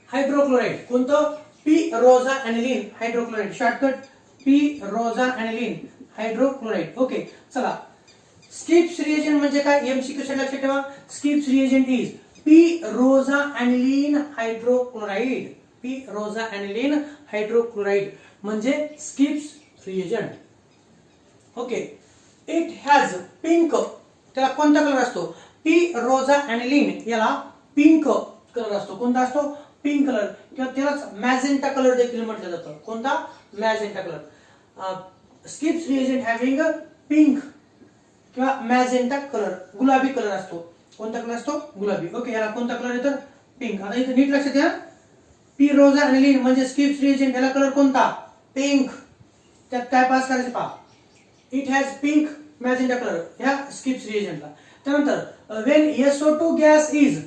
हायड्रोक्लोराइड. कोणतं? P rosaniline hydrochloride. Shortcut p rosaniline hydrochloride. Okay, चला स्किप्स रिएजंट म्हणजे काय, एमसीक्यू साठी लक्षात ठेवा. Schiff's reagent is p rosaniline hydrochloride. P rosaniline hydrochloride म्हणजे Schiff's reagent. Okay, it has pink, त्याला कोणता कलर असतो, पिरोझॅनिलीन याला पिंक कलर असतो. कोणता असतो, पिंक कलर, किंवा त्यालाच मॅजेंटा कलर देखील म्हटलं जातं. कोणता, magenta colour. Skips reagent having pink किंवा मॅजेंटा कलर, गुलाबी कलर असतो. कोणता कलर असतो, गुलाबी. ओके, याला कोणता कलर येतो, पिंक. आता इथे नीट लक्षात घ्या, पिरोझॅनिलीन म्हणजे स्किप्स रिएजंट, याला कलर कोणता, पिंक. त्यात काय पास करायचं पहा, it has pink magenta colour ह्या स्किप्स रिएजंटला. त्यानंतर when SO2 gas is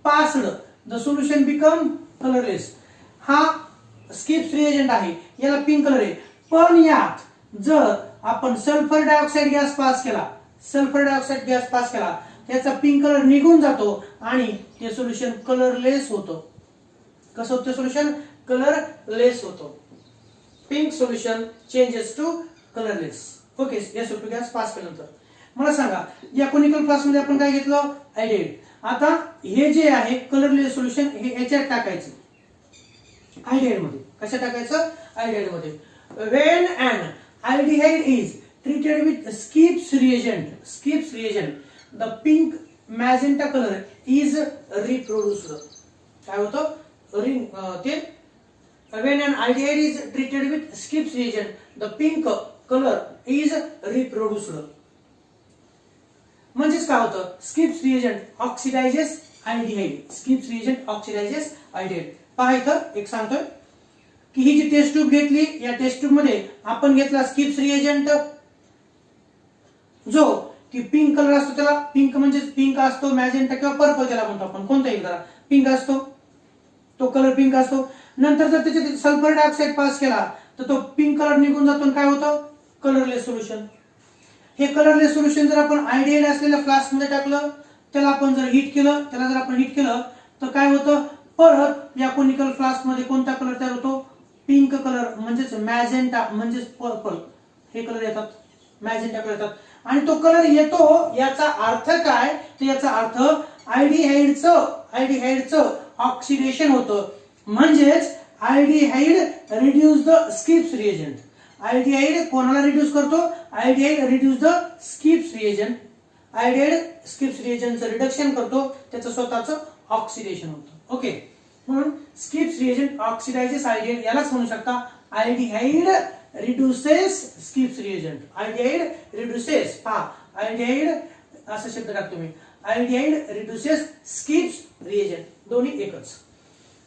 passed the solution become colourless. हा स्किप्स रिएजंट आहे, याला पिंक कलर आहे. पण यात जर आपण सल्फर डायऑक्साइड गॅस पास केला, सल्फर डायऑक्साइड गॅस पास केला, त्याचा पिंक कलर निघून जातो आणि ते सोल्युशन कलरलेस होतं. कसं होतं सोल्युशन, कलरलेस होतं. Pink solution changes to colourless. Okay, SO2 gas pass केल्यानंतर. मला सांगा, या कोनिकल फ्लास्क मध्ये आपण काय घेतलं, आयडेड. आता हे जे आहे कलरलेस सोल्युशन हे याच्यात टाकायचं, आयडेड मध्ये. कशा टाकायचं, आयडेड मध्ये. When an aldehyde is treated with Skipp's reagent, the pink magenta color is reproduced. काय होतं, ते when an aldehyde is treated with Skipp's reagent, the pink color is reproduced. म्हणजेच काय होतं, Skipp's reagent oxidizes aldehyde. Skipp's reagent oxidizes aldehyde. पहा इथं एक सांगतोय की ही जी टेस्ट ट्यूब घेतली, या टेस्ट ट्यूब मध्ये आपण घेतला स्किप्स रिएजंट, जो की पिंक कलर असतो. त्याला पिंक म्हणजे पिंक असतो, मॅजेंटा किंवा पर्पल त्याला म्हणतो आपण, कोणताही कलर पिंक असतो, तो कलर पिंक असतो. नंतर जर त्याच्यात सल्फर डायऑक्साइड पास केला तर तो पिंक कलर निघून जातो, काय होतं, कलरलेस सोल्युशन. हे कलरलेस सोल्युशन जर आपण आयडियल असलेल्या फ्लास्क मध्ये टाकलं, त्याला आपण जर हीट केलं, तर काय होतं, परत या कोनिकल फ्लास्क मध्ये कोणता कलर तयार होतो, पिंक कलर म्हणजेच मॅजेंटा म्हणजेच पर्पल, हे कलर येतात, मॅजेंटा कलर येतात. आणि तो कलर येतो याचा अर्थ काय, तर याचा अर्थ आयडिहाइडचं ऑक्सिडेशन होतं. म्हणजेच aldehyde reduce the Schiff's reagent. Aldehyde कोणाला रिड्यूस करतो, aldehyde reduce the Schiff's reagent. Aldehyde Schiff's रिएजंटचं रिडक्शन करतो, त्याचं स्वतःचं ऑक्सिडेशन होतं. ओके, म्हणून स्किप्स रिएजंट ऑक्सिडायझेस आयडिहाइड, यालाच म्हणू शकता aldehyde reduces Schiff's reagent. Aldehyde reduces, पहा आयडिहाइड असा शब्द टाकतो मी, आयडिहाइड रिड्यूसेस स्किप्स रिएजंट, दोन्ही एकच.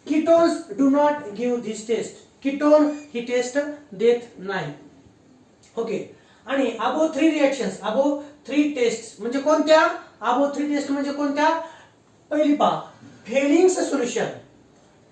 Ketones do not give this test. Ketone ही टेस्ट देत नाही. ओके, आणि अबो 3 रिएक्शन्स, अबो 3 टेस्ट म्हणजे कोणत्या, अबो 3 टेस्ट म्हणजे कोणत्या, पहिली पहा फेलिंग्स सोल्युशन,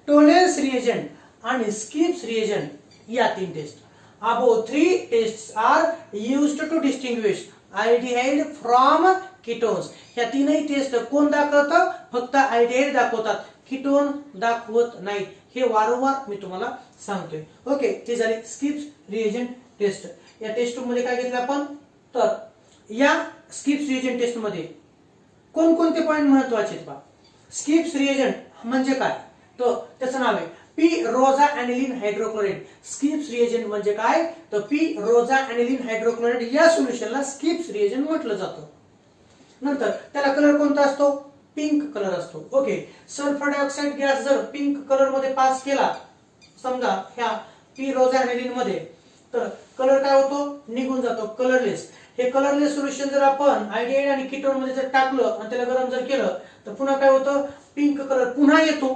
टोलेन्स रिएजंट आणि स्किप्स रिएजंट, या 3 test. Above 3 tests are used to distinguish aldehyde from ketones. ह्या तीनही टेस्ट कोण दाखवतं, फक्त आयडिहाइड दाखवतात, कीटोन दाखवत नाही. हे वारंवार मी तुम्हाला सांगतोय. ओके, ती झाली स्किप्स रिएजंट टेस्ट. या टेस्ट मध्ये काय घेतलं आपण, तर या स्किप्स रिएजंट टेस्ट मध्ये कोणकोणते पॉइंट महत्वाचे आहेत पहा. स्किप्स रिएजंट म्हणजे काय, तर त्याचं नाव आहे पिरोझॅनिलीन हायड्रोक्लोराइड. स्किप्स रिएजंट म्हणजे काय, तर पिरोझॅनिलीन हायड्रोक्लोराइड या सोल्युशनला स्किप्स रिएजंट म्हटलं जातं. नंतर त्याला कलर कोणता असतो, पिंक कलर असतो. ओके, सल्फर डायऑक्साइड गॅस जर पिंक कलर मध्ये पास केला समजा ह्या पिरोझॅनिलीन मध्ये, तर कलर काय होतो, निघून जातो, कलरलेस. हे कलरलेस सोल्युशन जर आपण आयडिहाइड आणि कीटोन मध्ये जर टाकलं आणि त्याला गरम जर केलं, तर पुन्हा काय होतं, पिंक कलर पुन्हा येतो.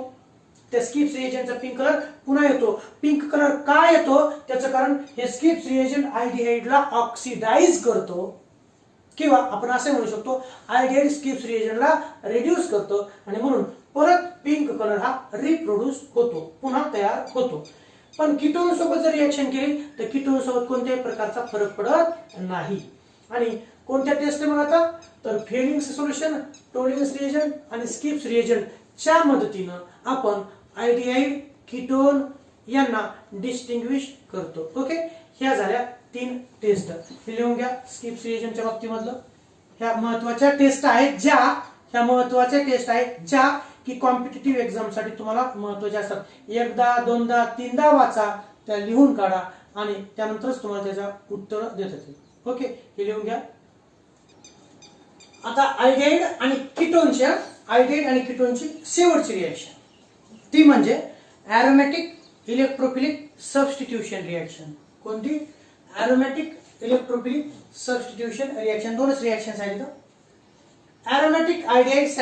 त्या स्किप्स रिएजंटचा पिंक कलर पुन्हा येतो. पिंक कलर का येतो, त्याचं कारण हे स्किप्स रिएजंट आयडिहाइडला ऑक्सिडाइज करतो, किंवा आपण असे म्हणू शकतो आयडिहाइड स्किप्स रिएजंटला रिड्यूस करतो, आणि म्हणून परत पिंक कलर हा रिप्रोड्यूस होतो, पुन्हा तयार होतो. पण कीटोन सोबत जर रिएक्शन केली तर कीटोन सोबत कोणत्याही प्रकारचा फरक पडत नाही. आणि कोणत्या टेस्ट मग आता, तर फेलिंग्स सोल्युशन, टोलेन्स रिएजंट आणि स्किप्स रिएजंटच्या मदतीनं आपण आयडिहाइड, कीटोन यांना डिस्टिंग्विश करतो. ओके, ह्या झाल्या 3 टेस्ट. हे लिहून घ्या स्किप्स रिएक्शनच्या बाबतीमधलं. ह्या महत्वाच्या टेस्ट आहेत ज्या की कॉम्पिटिटिव्ह एक्झाम साठी तुम्हाला महत्वाच्या असतात. एकदा दोनदा तीनदा वाचा, त्या लिहून काढा आणि त्यानंतरच तुम्हाला त्याचा उत्तर देता येईल. ओके, हे लिहून घ्या. आता अल्डिहाइड आणि कीटोनची शेवटची रिएक्शन ती म्हणजे एरोमॅटिक इलेक्ट्रोफिलिक सबस्टिट्यूशन रिएक्शन. कोणती? एरोमॅटिक इलेक्ट्रोफिलिक सबस्टिट्यूशन रिएक्शन. दोनच रिएक्शन्स आहेत. Aromatic aldehydes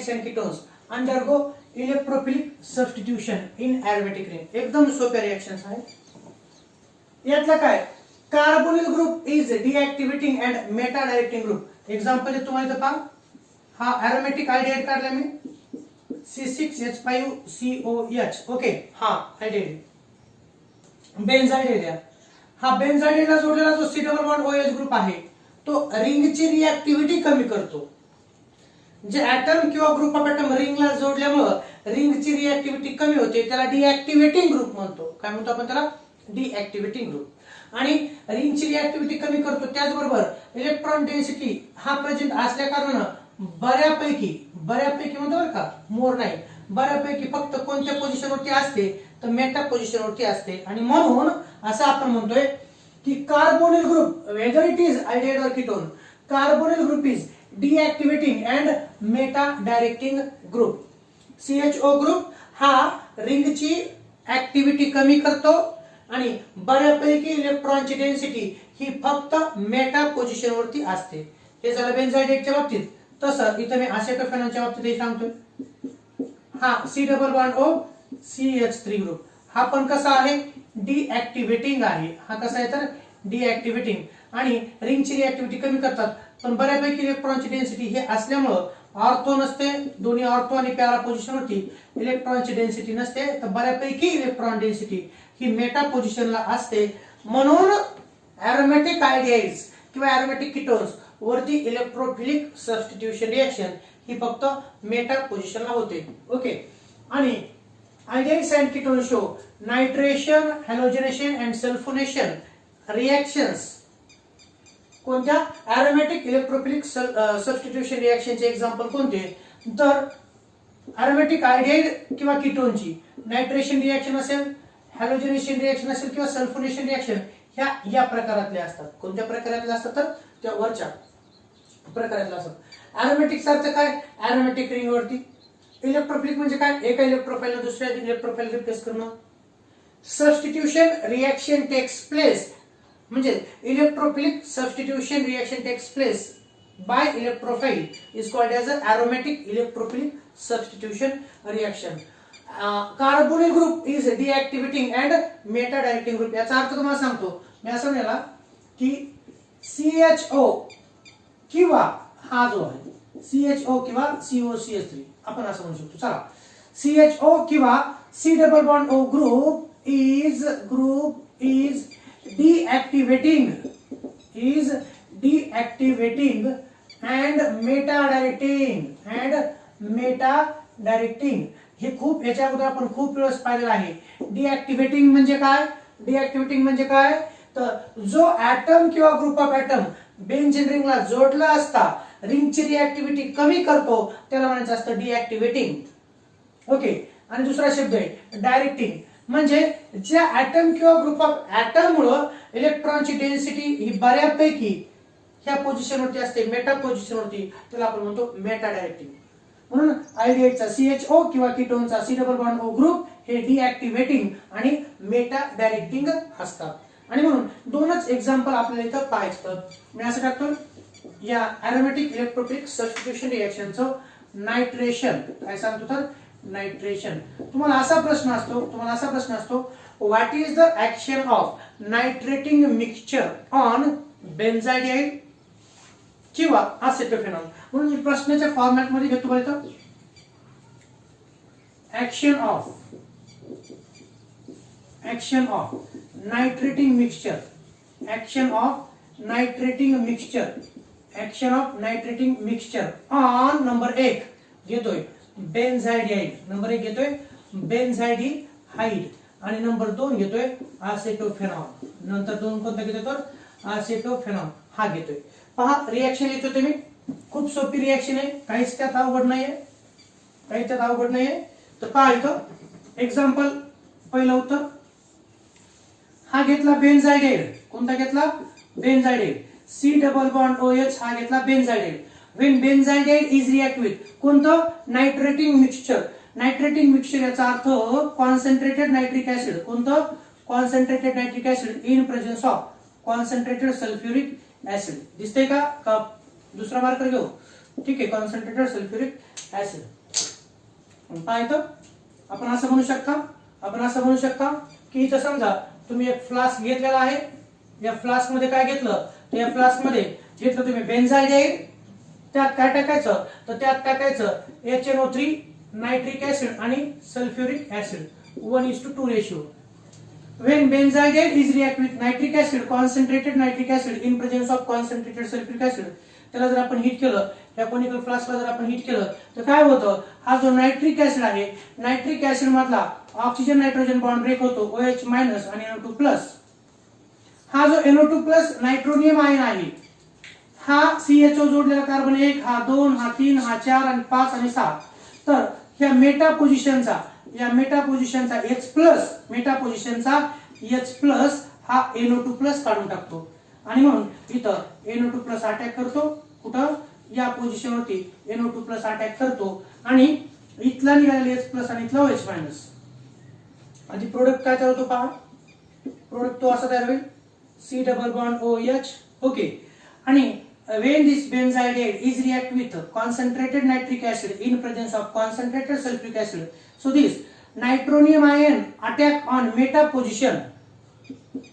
and ketones undergo electrophilic substitution in aromatic ring. एकदम सोप्या रिएक्शन्स आहेत. यातला काय? Carbonyl group is deactivating and meta directing group. Example आहे तुम्हाला इथं पहा. हा एरोमॅटिक अल्डिहाइड काढला मी C6H5COH. ओके, हा अल्डिहाइड. बेन्झाइड हा बेन्झाइडला जोडलेला जो C double bond OH group आहे तो रिंगची रिऍक्टिव्हिटी कमी करतो. जे ऍटम किंवा ग्रुप ऑफ ऍटम रिंगला जोडल्यामुळे रिंगची रिऍक्टिव्हिटी कमी होते, त्याला डिऍक्टिव्हेटिंग ग्रुप म्हणतो. काय म्हणतो आपण त्याला? डिऍक्टिव्हेटिंग ग्रुप. आणि रिंगची रिऍक्टिव्हिटी कमी करतो. त्याचबरोबर इलेक्ट्रॉन डेन्सिटी हा प्रेझेंट असल्या कारणानं बऱ्यापैकी म्हणतो बरं का, मोर नाही, बऱ्यापैकी फक्त कोणत्या पोझिशनवरती असते तर मेटा पोझिशनवरती असते. आणि म्हणून असं आपण म्हणतोय की carbonyl group, whether it is aldehyde और ketone, carbonyl group is deactivating and meta directing group. CHO group हा रिंगची ऍक्टिव्हिटी कमी करतो आणि बऱ्यापैकी इलेक्ट्रॉनची डेन्सिटी ही फक्त मेटा पोझिशन वरती असते. हे झालं बेन्झाइडेटच्या बाबतीत. तसं इथं मी असेटोफेनॉनच्या बाबतीत हे सांगतोय. हा C double bond O CH3 group हा पण कसा आहे? डिऍक्टिव्हेटिंग आहे. हा कसा आहे तर डिऍक्टिव्हेटिंग. आणि रिंगची रिऍक्टिव्हिटी कमी करतात, पण बऱ्यापैकी इलेक्ट्रॉनची डेन्सिटी हे असल्यामुळं ऑर्थो नसते. दोन्ही ऑर्थो आणि पॅरा पोझिशनवरती इलेक्ट्रॉनची डेन्सिटी नसते, तर बऱ्यापैकी इलेक्ट्रॉन डेन्सिटी ही मेटा पोझिशनला असते. म्हणून एरोमॅटिक अल्डिहाइड्स किंवा एरोमॅटिक कीटोन्स वरती इलेक्ट्रोफिलिक सबस्टिट्यूशन रिएक्शन ही फक्त मेटा पोझिशनला होते. ओके, आणि aldehydes and ketones show nitration, halogenation and sulfonation reactions. कोणत्या? aromatic electrophilic substitution reaction चे एक्झाम्पल कोणते? तर aromatic aldehyde किंवा कीटोनची नायट्रेशन रिएक्शन असेल, हॅलोजनेशन रिएक्शन असेल किंवा सल्फोनेशन रिएक्शन ह्या या प्रकारातले असतात. कोणत्या प्रकारातले असतात तर त्या वरच्या प्रकारातले असतात. aromatic अर्थ काय? aromatic रिंग वरती. इलेक्ट्रोफिलिक म्हणजे काय? एका इलेक्ट्रोफाइलला दुसऱ्या इलेक्ट्रोफाइल रिप्लेस करणं. सबस्टिट्यूशन रिएक्शन टेक्स प्लेस म्हणजे electrophilic substitution reaction takes place by electrophile is called as aromatic electrophilic substitution reaction. Carbonyl group is deactivating and meta directing group. याचा अर्थ तुम्हाला सांगतो मी असं म्हणाला की CHO किंवा हा जो आहे CHO किंवा COCH3 आपण असं म्हणू शकतो. चला, CHO किंवा C double bond O group is deactivating and meta directing. हे खूप याच्या अगोदर आपण खूप वेळेस पाहिलेलं आहे. डिऍक्टिव्हेटिंग म्हणजे काय? तर जो ऍटम किंवा ग्रुप ऑफ ऍटम बेन्झीन रिंगला जोडला असता रिंगची रिऍक्टिव्हिटी कमी करतो त्याला म्हणायचं असतं डिऍक्टिव्हेटिंग. ओके, आणि दुसरा शब्द आहे डायरेक्टिंग म्हणजे ज्या ऍटम किंवा ग्रुप ऑफ ऍटम मुळे इलेक्ट्रॉनची डेन्सिटी ही बऱ्यापैकी ह्या पोझिशनवरती असते, मेटा पोझिशनवरती, त्याला आपण म्हणतो मेटा डायरेक्टिंग. म्हणून अल्डिहाइडचा CHO किंवा कीटोनचा C double bond O group हे डिऍक्टिव्हेटिंग आणि मेटा डायरेक्टिंग असतात. आणि म्हणून दोनच एक्झाम्पल आपल्याला इथं पाहायचं. मी असं टाकतो या एरोमॅटिक इलेक्ट्रोफिलिक सबस्टिट्यूशन रिएक्शनचं नायट्रेशन. काय सांगतो तर नायट्रेशन. तुम्हाला असा प्रश्न असतो what is the action of nitrating mixture on benzaldehyde किंवा असेटोफेनॉल. म्हणून प्रश्नाच्या फॉर्मॅट मध्ये घेतो बरं इथं action of nitrating mixture on number 1 घेतोय बेन्झाइडाइड. नंबर 1 घेतोय बेन्झाइडाइड आणि नंबर 2 घेतोय असेटोफेनॉल. नंतर 2 कोणता घेतोय तर असेटोफेनॉल हा घेतोय. पहा रिएक्शन येतो तुम्ही, खूप सोपी रिएक्शन आहे, काहीच त्यात अवघड नाहीये, काही त्यात अवघड नाहीये. तर पहा इथं एक्झाम्पल, पहिलं उत्तर हा घेतला बेन्झाइडेट. कोणता घेतला? बेन्झाइडेट. सी डबल बॉन्ड OH हा घेतला बेन्झाइडेट. When benzaldehyde is react with कोणतं? नायट्रेटिंग मिक्सचर. नायट्रेटिंग मिक्सचर याचा अर्थ कॉन्सन्ट्रेटेड नायट्रिक ऍसिड. कोणतं? Concentrated nitric acid in presence of concentrated sulphuric acid. दिसतंय का? दुसरा मार्कर घेऊ. ठीक आहे, कॉन्सन्ट्रेटेड सल्फ्युरिक ऍसिड. पहा इथं आपण असं म्हणू शकता की इथं समजा तुम्ही एक फ्लास्क घेतलेला आहे. या फ्लास्क मध्ये काय घेतलं? या फ्लास्क मध्ये घेतलं तुम्ही बेन्झाइडेट. त्यात काय टाकायचं? तर त्यात टाकायचं HNO3 नायट्रिक ऍसिड आणि sulphuric acid 1:2 ratio. When benzyldate is react with nitric acid, concentrated nitric acid in presence of concentrated sulfuric acid, त्याला जर आपण हीट केलं, या कोनिकल फ्लास्कला जर आपण हीट केलं तर काय होतं? हा जो नायट्रिक ऍसिड आहे, नायट्रिक ऍसिड मधला ऑक्सिजन नायट्रोजन बॉन्ड ब्रेक होतो OH- आणि NO2+. हा जो NO2+ नायट्रोनियम आयन आहे, हा CHO जोडलेला कार्बन 1, हा 2, हा 3, हा 4 आणि 5 आणि 6. तर या मेटा पोझिशनचा H+ हा NO2+ काढून टाकतो आणि म्हणून इथं NO2+ अटॅक करतो. कुठं? या पोझिशनवरती NO2+ अटॅक करतो आणि इथला निघालेला H+ आणि इथला OH-. आधी प्रोडक्ट काय तयार होतो पहा. प्रोडक्ट तो असा तयार होईल C double bond OH. Okay. आणि when this benzaldate is react with concentrated nitric acid in presence of concentrated sulfuric acid, so this nitronium ion attack on meta position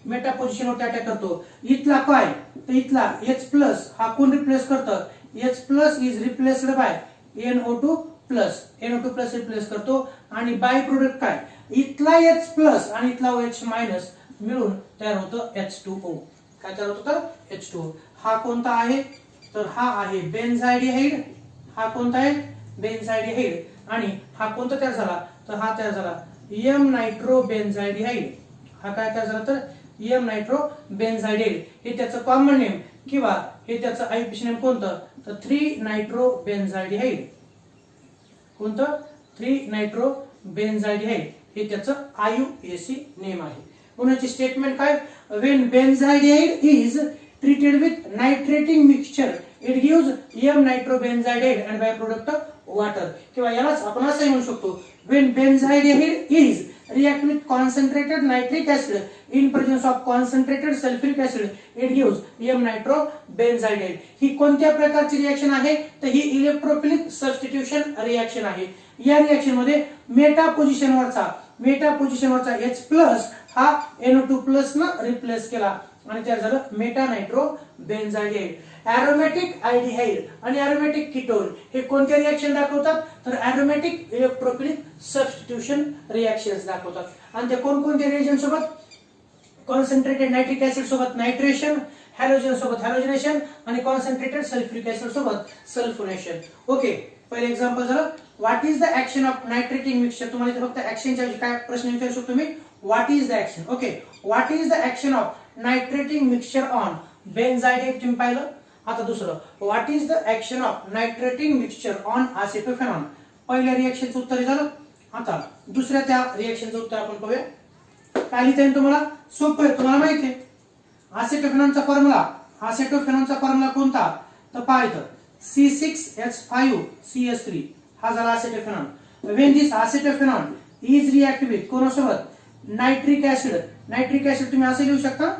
वरती अटॅक करतो. इथला काय? तर इथला H+ हा कोण रिप्लेस करतं? H+ is replaced by NO2+ replace करतो आणि बाय प्रोडक्ट काय? इथला H+ आणि इथला OH- मिळून तयार होतं H2O. काय तयार होतं? तर H2O. हा कोणता आहे? तर हा आहे बेन्झाइडीहाइड. हा कोणता आहे? बेन्झाइडीहाइड. आणि हा कोणता तयार झाला? तर हा तयार झाला M नायट्रो बेन्झाइडीहाइड. हा काय तयार झाला? तर M नायट्रो बेन्झाइडेट. हे त्याचं कॉमन नेम किंवा हे त्याचं आययुपीएसी नेम कोणतं? तर 3 नायट्रो बेन्झाइडीहाइड. कोणतं? 3 नायट्रो बेन्झाइडीहाइड हे त्याचं आययुपीएसी नेम आहे. पुन्हाची स्टेटमेंट काय? When benzaldehyde is treated with nitrating mixture it gives M nitrobenzaldate and by product water. किंवा यालाच आपण असंही म्हणू शकतो when benzaldehyde is react with concentrated nitric acid in presence of concentrated sulfuric acid it gives M nitrobenzaldate. ही कोणत्या प्रकारची reaction आहे? तर ही इलेक्ट्रोफिलिक सबस्टिट्यूशन रिएक्शन आहे. या रिएक्शन मध्ये मेटा पोझिशनवरचा H+ हा NO2+ न रिप्लेस केला आणि त्यात झालं मेटा नायट्रो बेन्झाइडेट. एरोमॅटिक अल्डिहाइड आणि एरोमॅटिक कीटोन हे कोणते रिएक्शन दाखवतात? तर एरोमॅटिक इलेक्ट्रोफिलिक सबस्टिट्यूशन रिएक्शन्स दाखवतात. आणि ते कोणकोणते रिएक्शन सोबत? कॉन्सन्ट्रेटेड नायट्रिक ऍसिड सोबत नायट्रेशन, हॅलोजन सोबत हॅलोजनेशन आणि कॉन्सन्ट्रेटेड सल्फ्युरिक ऍसिड सोबत सल्फोनेशन. ओके, पहिले एक्झाम्पल झालं what is the action of nitrating mixture. तुम्हाला इथे फक्त ऍक्शनच्या ऐवजी काय प्रश्न विचारू शकतो मी? What is the action. Okay, what is the action of nitrating mixture on benzaldehyde तुम्ही पाहिलं. आता दुसरं what is the action of nitrating mixture on acetophenone. पहिल्या रिएक्शनचं उत्तर झालं. आता दुसऱ्या त्या रिएक्शनचं उत्तर आपण पाहूया. काय लिहिता येईल तुम्हाला? सोपं आहे, तुम्हाला माहिती आहे. असेटोफेनॉलचा फॉर्म्युला कोणता? तर पहा इथं C6H5CH3 हा झाला acetophenone. When this acetophenone is react with कोणासोबत? Nitric acid. नायट्रिक ऍसिड तुम्ही असे लिहू शकता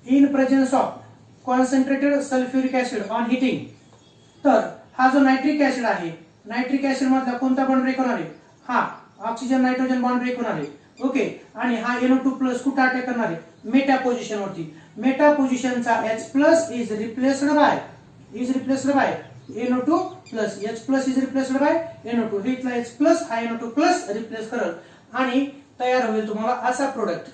in presence of concentrated sulphuric acid on heating. तर हा जो नायट्रिक ऍसिड आहे, नायट्रिक ऍसिड मधला कोणता बॉन्ड ब्रेक होणार आहे? हा ऑक्सिजन नायट्रोजन बॉन्ड ब्रेक होणार आहे. ओके, आणि हा NO2+ कुठे अटॅक करणार आहे? मेटा पोझिशन वरती. मेटा पोझिशनचा H+ is replaced by NO2+. H+ is replaced by NO2. हे इथला H+ हा NO2+ रिप्लेस करल आणि तयार होईल तुम्हाला असा प्रोडक्ट.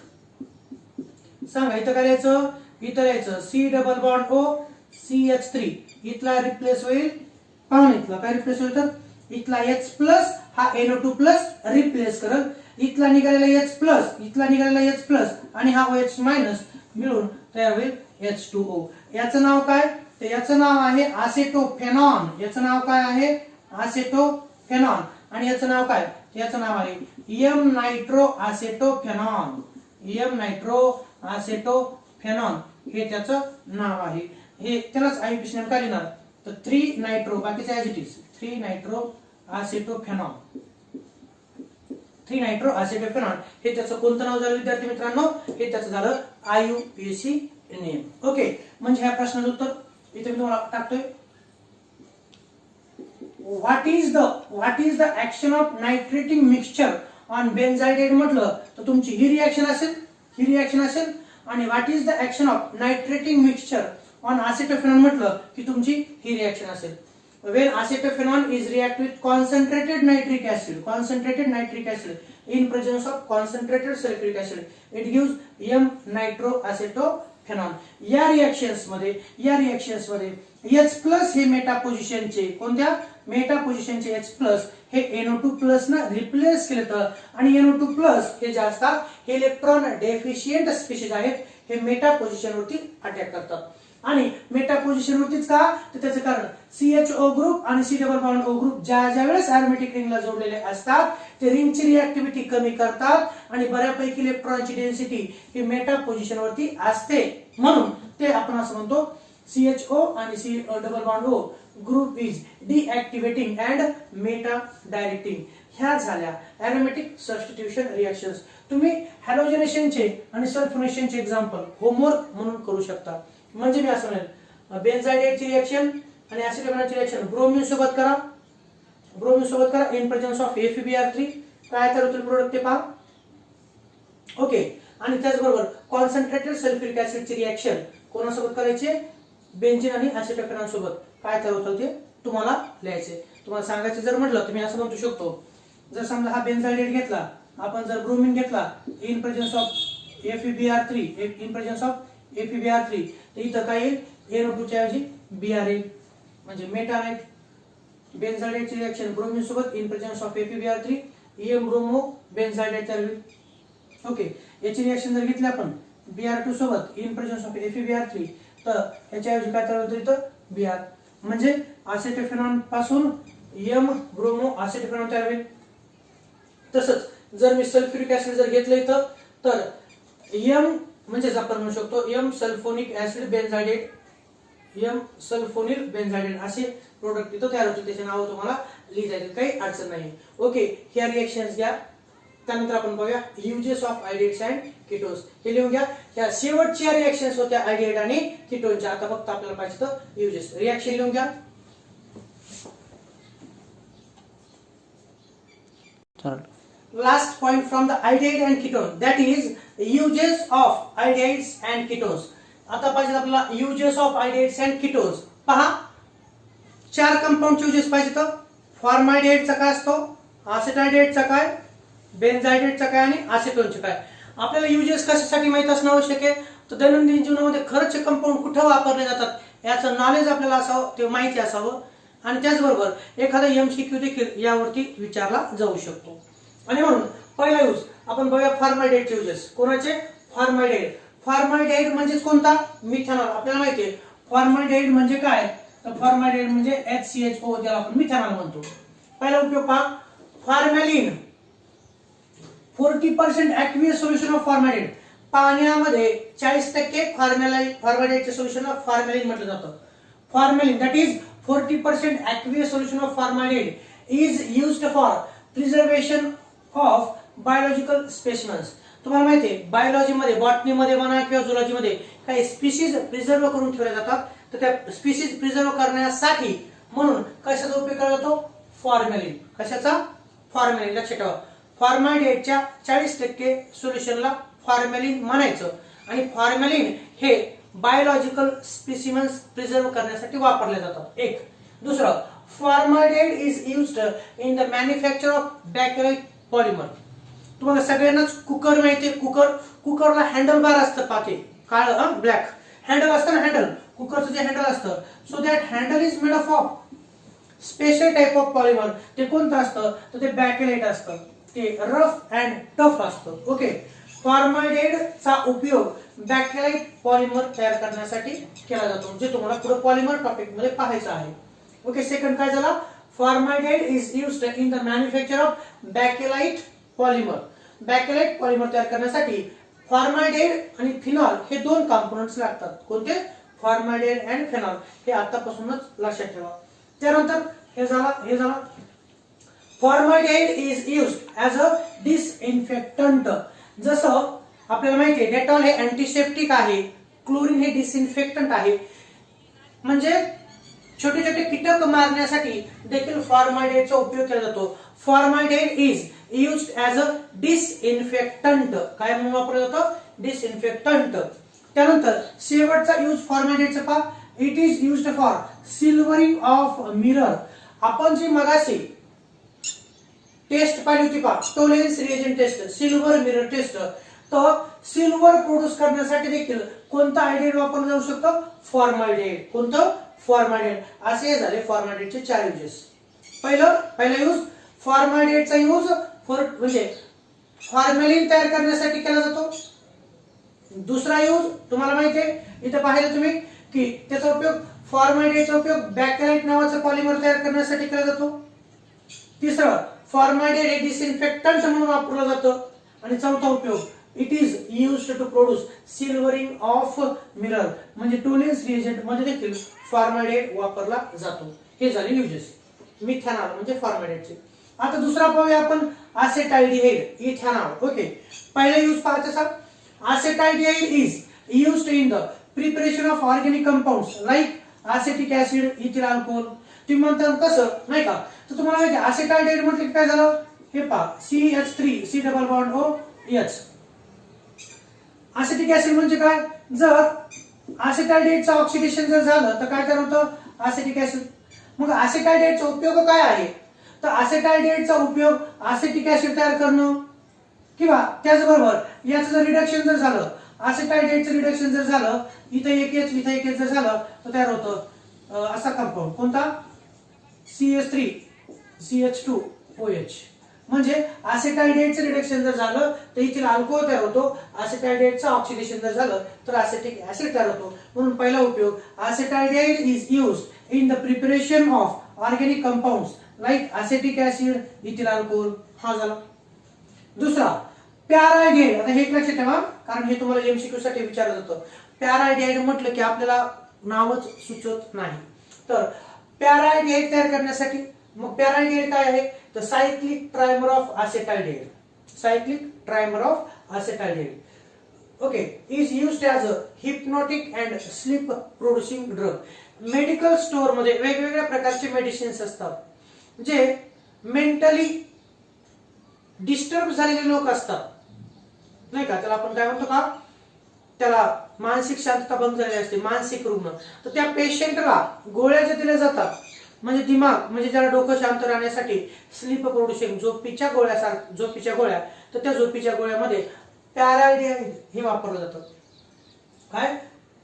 सांगा इथं काय लिहायचं? इथं लिहायचं C double bond O CH3. इथला रिप्लेस होईल पाहून इथला काय रिप्लेस होईल? तर इथला H+ हा NO2+ रिप्लेस करल इथला निघालेला H प्लस, इथला निघालेला H प्लस आणि हा OH मायनस मिळून तयार होईल H2O. याचं नाव काय? तर याचं नाव आहे असेटोफेनॉन. याचं नाव काय आहे? असेटोफेनॉन. आणि याचं नाव काय? याचं नाव आहे M nitro असेटोफेनॉन. M nitro acetophenone हे त्याचं नाव आहे. हे त्यालाच आययुपीएसी नेम काय लिहिणार? तर 3 नायट्रो, बाकीचे as it is 3 nitro acetophenone. 3 nitro acetophenone हे त्याचं कोणतं नाव झालं विद्यार्थी मित्रांनो? हे त्याचं झालं आययुपीएसी नेम. ओके, म्हणजे ह्या प्रश्नाचं उत्तर इथे मी तुम्हाला टाकतोय. What is the action of nitrating mixture on benzaldehyde म्हटलं तर तुमची ही रिएक्शन असेल. आणि what is the action of nitrating mixture on acetophenone म्हटलं की तुमची ही रिएक्शन असेल. When acetophenone is react with concentrated nitric acid in presence of concentrated sulfuric acid, it gives M nitroacetophenone. या रिएक्शन्स मध्ये H प्लस हे Meta पोझिशनचे कोणत्या Meta पोझिशनचे H plus हे NO2 प्लस ना रिप्लेस केले तर, आणि NO2 प्लस हे जे असतात हे इलेक्ट्रॉन डेफिशियंट स्पीशीज आहेत. हे मेटा पोझिशन वरती अटॅक करतात. आणि मेटा पोझिशन वरतीच का? तर त्याचं कारण CHO ग्रुप आणि C double bond O group ज्या वेळेस एरोमॅटिक रिंगला जोडलेले असतात ते रिंगची रिएक्टिव्हिटी कमी करतात आणि बऱ्यापैकी इलेक्ट्रॉनची डेन्सिटी ही मेटा पोझिशन वरती असते. म्हणून ते आपण असं म्हणतो CHO आणि C double bond O group is deactivating and meta directing. ह्या झाल्या एरोमॅटिक सबस्टिट्यूशन रिएक्शन्स. तुम्ही हॅलोजनेशनचे आणि सल्फोनेशनचे एक्झाम्पल होमवर्क म्हणून करू शकता. म्हणजे मी असं म्हणेल बेन्झाइडेटची रिएक्शन आणि ऍसिटोफेनॉनची रिएक्शन ब्रोमीन सोबत करा इन प्रेझेन्स ऑफ FeBr3 काय तयार होतील प्रोडक्ट ते पहा. ओके, आणि त्याचबरोबर कॉन्सन्ट्रेटेड सल्फ्युरिक ऍसिडची रिएक्शन कोणासोबत करायचे? बेन्झीन आणि ऍसिटोफेनॉन सोबत काय तयार होतं ते तुम्हाला लिहायचे. तुम्हाला सांगायचं जर म्हटलं तुम्ही असं म्हणू शकतो, जर समजा हा बेन्झाइडेट घेतला, आपण जर ब्रोमीन घेतला इन प्रेझेन्स ऑफ FeBr3 तर इथं काय येईल? NO2 च्या ऐवजी Br येईल. म्हणजे मेटानाइट बेन्झाइडेटची रिएक्शन ब्रोमीन सोबत in presence of FeBr3 m bromo benzaldehyde तयार होईल. ओके, याची रिएक्शन जर घेतली आपण Br2 सोबत इन प्रेझेन्स ऑफ FeBr3 तर याच्या ऐवजी काय तयार होतं? इथं Br. म्हणजे असेटोफेनॉन पासून एम ब्रोमो असेटोफेनॉन तयार होईल. तसंच जर मी सल्फ्युरिक ऍसिड जर घेतलं इथं तर एम म्हणजेच आपण म्हणू शकतो m sulphonic acid benzaldehyde, m sulphonyl benzaldehyde असे प्रोडक्ट इथं तयार होते. त्याचे नाव तुम्हाला लिहिता येतील, काही अडचण नाही. ओके, ह्या रिएक्शन्स घ्या. त्यानंतर आपण पाहूया युजेस ऑफ आयडेट्स अँड कीटोन्स. हे लिहून घ्या. ह्या शेवटच्या रिएक्शन्स होत्या आयडेट आणि कीटोनच्या. आता फक्त आपल्याला पाहिजे तर युजेस. रिएक्शन लिहून घ्या. Last point from the iodide and ketone, that is uses of iodides and ketones. आता पाहिजे आपल्याला uses of iodides and ketones. पहा, 4 कंपाऊंड युजेस पाहिजे तर फॉर्माल्डिहाइडचा काय असतो, असेटाल्डिहाइडचा काय, बेन्झाइडेटचा काय आणि असेटोनचा काय. आपल्याला युजेस कशासाठी माहित असणं आवश्यक आहे? तर दैनंदिन जीवनामध्ये खरंच कंपाऊंड कुठे वापरले जातात याचं नॉलेज आपल्याला असावं, ते माहिती असावं. आणि त्याचबरोबर एखादा MCQ देखील यावरती विचारला जाऊ शकतो. आणि म्हणून पहिला यूज आपण बघूया फॉर्माल्डिहाइडचे युजेस. कोणाचे? फॉर्माल्डिहाइड म्हणजे कोणता? मिथेनॉल. आपल्याला माहिती आहे फॉर्माल्डिहाइड म्हणजे काय, तर फॉर्माल्डिहाइड म्हणजे HCHO ज्याला आपण मिथेनॉल म्हणतो. पहिला उपयोग पहा, फॉर्मॅलिन 40% ऍक्वियस सोल्युशन ऑफ फॉर्मॅलिन. पाण्यामध्ये 40% फॉर्मॅलिनचे सोल्युशन ऑफ फॉर्मॅलिन म्हटलं जातं. फॉर्मॅलिन that is 40% aqueous solution of formaldehyde is used for preservation of biological specimens. तुम्हाला माहिती आहे बायोलॉजी मध्ये, बॉटनी मध्ये म्हणा किंवा झुलॉजी मध्ये काही स्पीशीज प्रिझर्व करून ठेवले जातात. तर त्या स्पीशीज प्रिझर्व करण्यासाठी म्हणून कशाचा उपयोग केला जातो? फॉर्मॅलिन. कशाचा? फॉर्मॅलिन. लक्षात ठेवा, फॉर्मॅल्डिहाइडच्या 40% सोल्युशनला फॉर्मॅलिन म्हणायचं. आणि फॉर्मॅलिन हे बायोलॉजिकल स्पेसिमेन्स प्रिझर्व करण्यासाठी वापरले जातात. एक. दुसरं, formaldehyde is used in the manufacture of Bakelite polymer. तुम्हाला सगळ्यांनाच कुकर माहिती आहे. कुकरला हँडल बार असतं, पाते काळ ब्लॅक हँडल असतं ना, हँडल कुकरचं जे हँडल असतं. So that handle is made of special type of polymer. ते कोणतं असतं? तर ते बॅकलाइट असतं. ते रफ अँड टफ असतं. ओके, फॉर्मल्डिहाइडचा उपयोग बॅकेलाइट पॉलिमर तयार करण्यासाठी केला जातो, जे तुम्हाला पुढे पॉलिमर टॉपिक मध्ये पाहायचं आहे. ओके, सेकंड काय झाला, formaldehyde is used in the manufacture of bakelite polymer. Bakelite polymer तयार करण्यासाठी फॉर्मल्डिहाइड आणि फिनॉल हे दोन कंपोनेंट्स लागतात. कोणते? Formaldehyde and phenol. हे आतापासूनच लक्षात ठेवा. त्यानंतर हे झाला formaldehyde is used as a disinfectant. जसं आपल्याला माहिती आहे डेटॉल हे अँटीसेप्टिक आहे, क्लोरीन हे डिसइन्फेक्टंट आहे, म्हणजे छोटे छोटे कीटक मारण्यासाठी देखील फॉर्मल्डिहाइडचा उपयोग केला जातो. Formaldehyde is used as a disinfectant. काय म्हणून वापरलं जातं? डिसइन्फेक्टंट. त्यानंतर शेवटचा यूज फॉर्मल्डिहाइडचा पहा, it is used for silvering of mirror. आपण जी मगाशी टेस्ट पाहिली होती पहा, Tollens reagent test, silver mirror test, तर सिल्वर प्रोड्यूस करण्यासाठी देखील कोणता आयडियाइड वापरला जाऊ शकतो? फॉर्मल्डिहाइड. कोणतं? फॉर्मल्डिहाइड. असे झाले फॉर्मल्डिहाइडचे 4 युजेस. पहिला यूज फॉर्मल्डिहाइडचा यूज म्हणजे फॉर्मॅलिन तयार करण्यासाठी केला जातो. दुसरा यूज तुम्हाला माहिती आहे इथे पाहिलं तुम्ही की त्याचा उपयोग फॉर्मल्डिहाइडचा उपयोग बॅकेलाइट नावाचं पॉलिमर तयार करण्यासाठी केला जातो. तिसरं फॉर्मल्डिहाइड हे डिसइन्फेक्टंट म्हणून वापरलं जातं. आणि चौथा उपयोग it is used to produce silvering of mirror, म्हणजे टोलेन्स रिएजंट मध्ये देखील फॉर्मल्डिहाइड वापरला जातो. हे झाले युजेस मिथेनॉल म्हणजे फॉर्मल्डिहाइडचे. आता दुसरा पाहूया आपण acetaldehyde, इथेनॉल. ओके, पहिला यूज पाहत असाल, acetaldehyde is used in the preparation of organic compounds like acetic acid, ethyl alcohol. तुम्ही म्हणता कसं नाही का, तर तुम्हाला माहिती आहे acetaldehyde म्हटलं की काय झालं, हे पहा CH3 C double bond OH. acetic acid म्हणजे काय, जर acetaldehydeचं ऑक्सिडेशन जर झालं तर काय तयार होतं? acetic acid. मग acetaldehydeचा उपयोग काय आहे? तर acetaldehydeचा उपयोग acetic acid तयार करणं किंवा त्याचबरोबर याचं जर रिडक्शन जर झालं, acetaldehydeचं रिडक्शन जर झालं, इथं एक H जर झालं तर तयार होतं असा कंपाऊंड. कोणता? CH3 CH2OH. म्हणजे acetaldehydeचं रिडक्शन जर झालं तर इथील अल्कोहोल तयार होतो, acetaldehydeचं ऑक्सिडेशन जर झालं तर acetic acid तयार होतो. म्हणून पहिला उपयोग acetaldehyde is used in the preparation of organic compounds like acetic acid, ethyl alcohol. हा झाला. दुसरा पॅराडिहाइड. आता हे एक लक्षात ठेवा कारण हे तुम्हाला एमसीक्यू साठी विचारलं जातं. पॅराडिहाइड म्हटलं की आपल्याला नावच सुचत नाही. तर पॅराडिहाइड तयार करण्यासाठी मग पॅराडिहाइड काय आहे, तर cyclic trimer of acetaldehyde. Cyclic trimer of acetaldehyde. Okay, is used as a hypnotic and sleep producing drug. Medical store मध्ये वेगवेगळ्या प्रकारचे मेडिसिन्स असतात जे मेंटली डिस्टर्ब झालेले लोक असतात नाही का, त्याला आपण काय म्हणतो का, त्याला मानसिक शांतता भंग झालेली असते, मानसिक रुग्ण. तर त्या पेशंटला गोळ्या ज्या दिल्या जातात म्हणजे दिमाग म्हणजे ज्याला डोकं शांत राहण्यासाठी स्लीप प्रोड्युसिंग झोपीच्या गोळ्या, तर त्या झोपीच्या गोळ्यामध्ये पॅराडिहाइड हे वापरलं जातं. काय?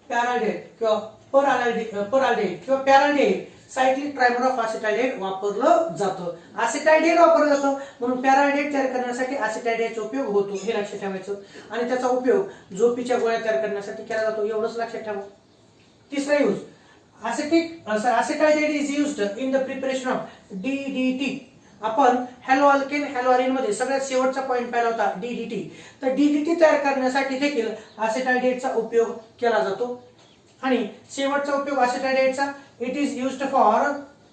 पॅराडिहाइड किंवा परआल्डिहाइड किंवा पॅराडिहाइड सायक्लिक ट्रायमर ऑफ acetaldehyde वापरलं जातं. acetaldehyde वापरलं जातं म्हणून पॅराडिहाइड तयार करण्यासाठी acetaldehydeचा उपयोग होतो, हे लक्षात ठेवायचं. आणि त्याचा उपयोग झोपीच्या गोळ्या तयार करण्यासाठी केला जातो, एवढंच लक्षात ठेवा. तिसरा use acetaldehyde is used in the preparation of DDT. आपण हॅलो अल्केन हॅलो अरिन मध्ये सगळ्यात शेवटचा पॉइंट पाहिला होता DDT. तर DDT तयार करण्यासाठी देखील acetaldehydeचा उपयोग केला जातो. आणि शेवटचा उपयोग acetaldehydeचा it is used for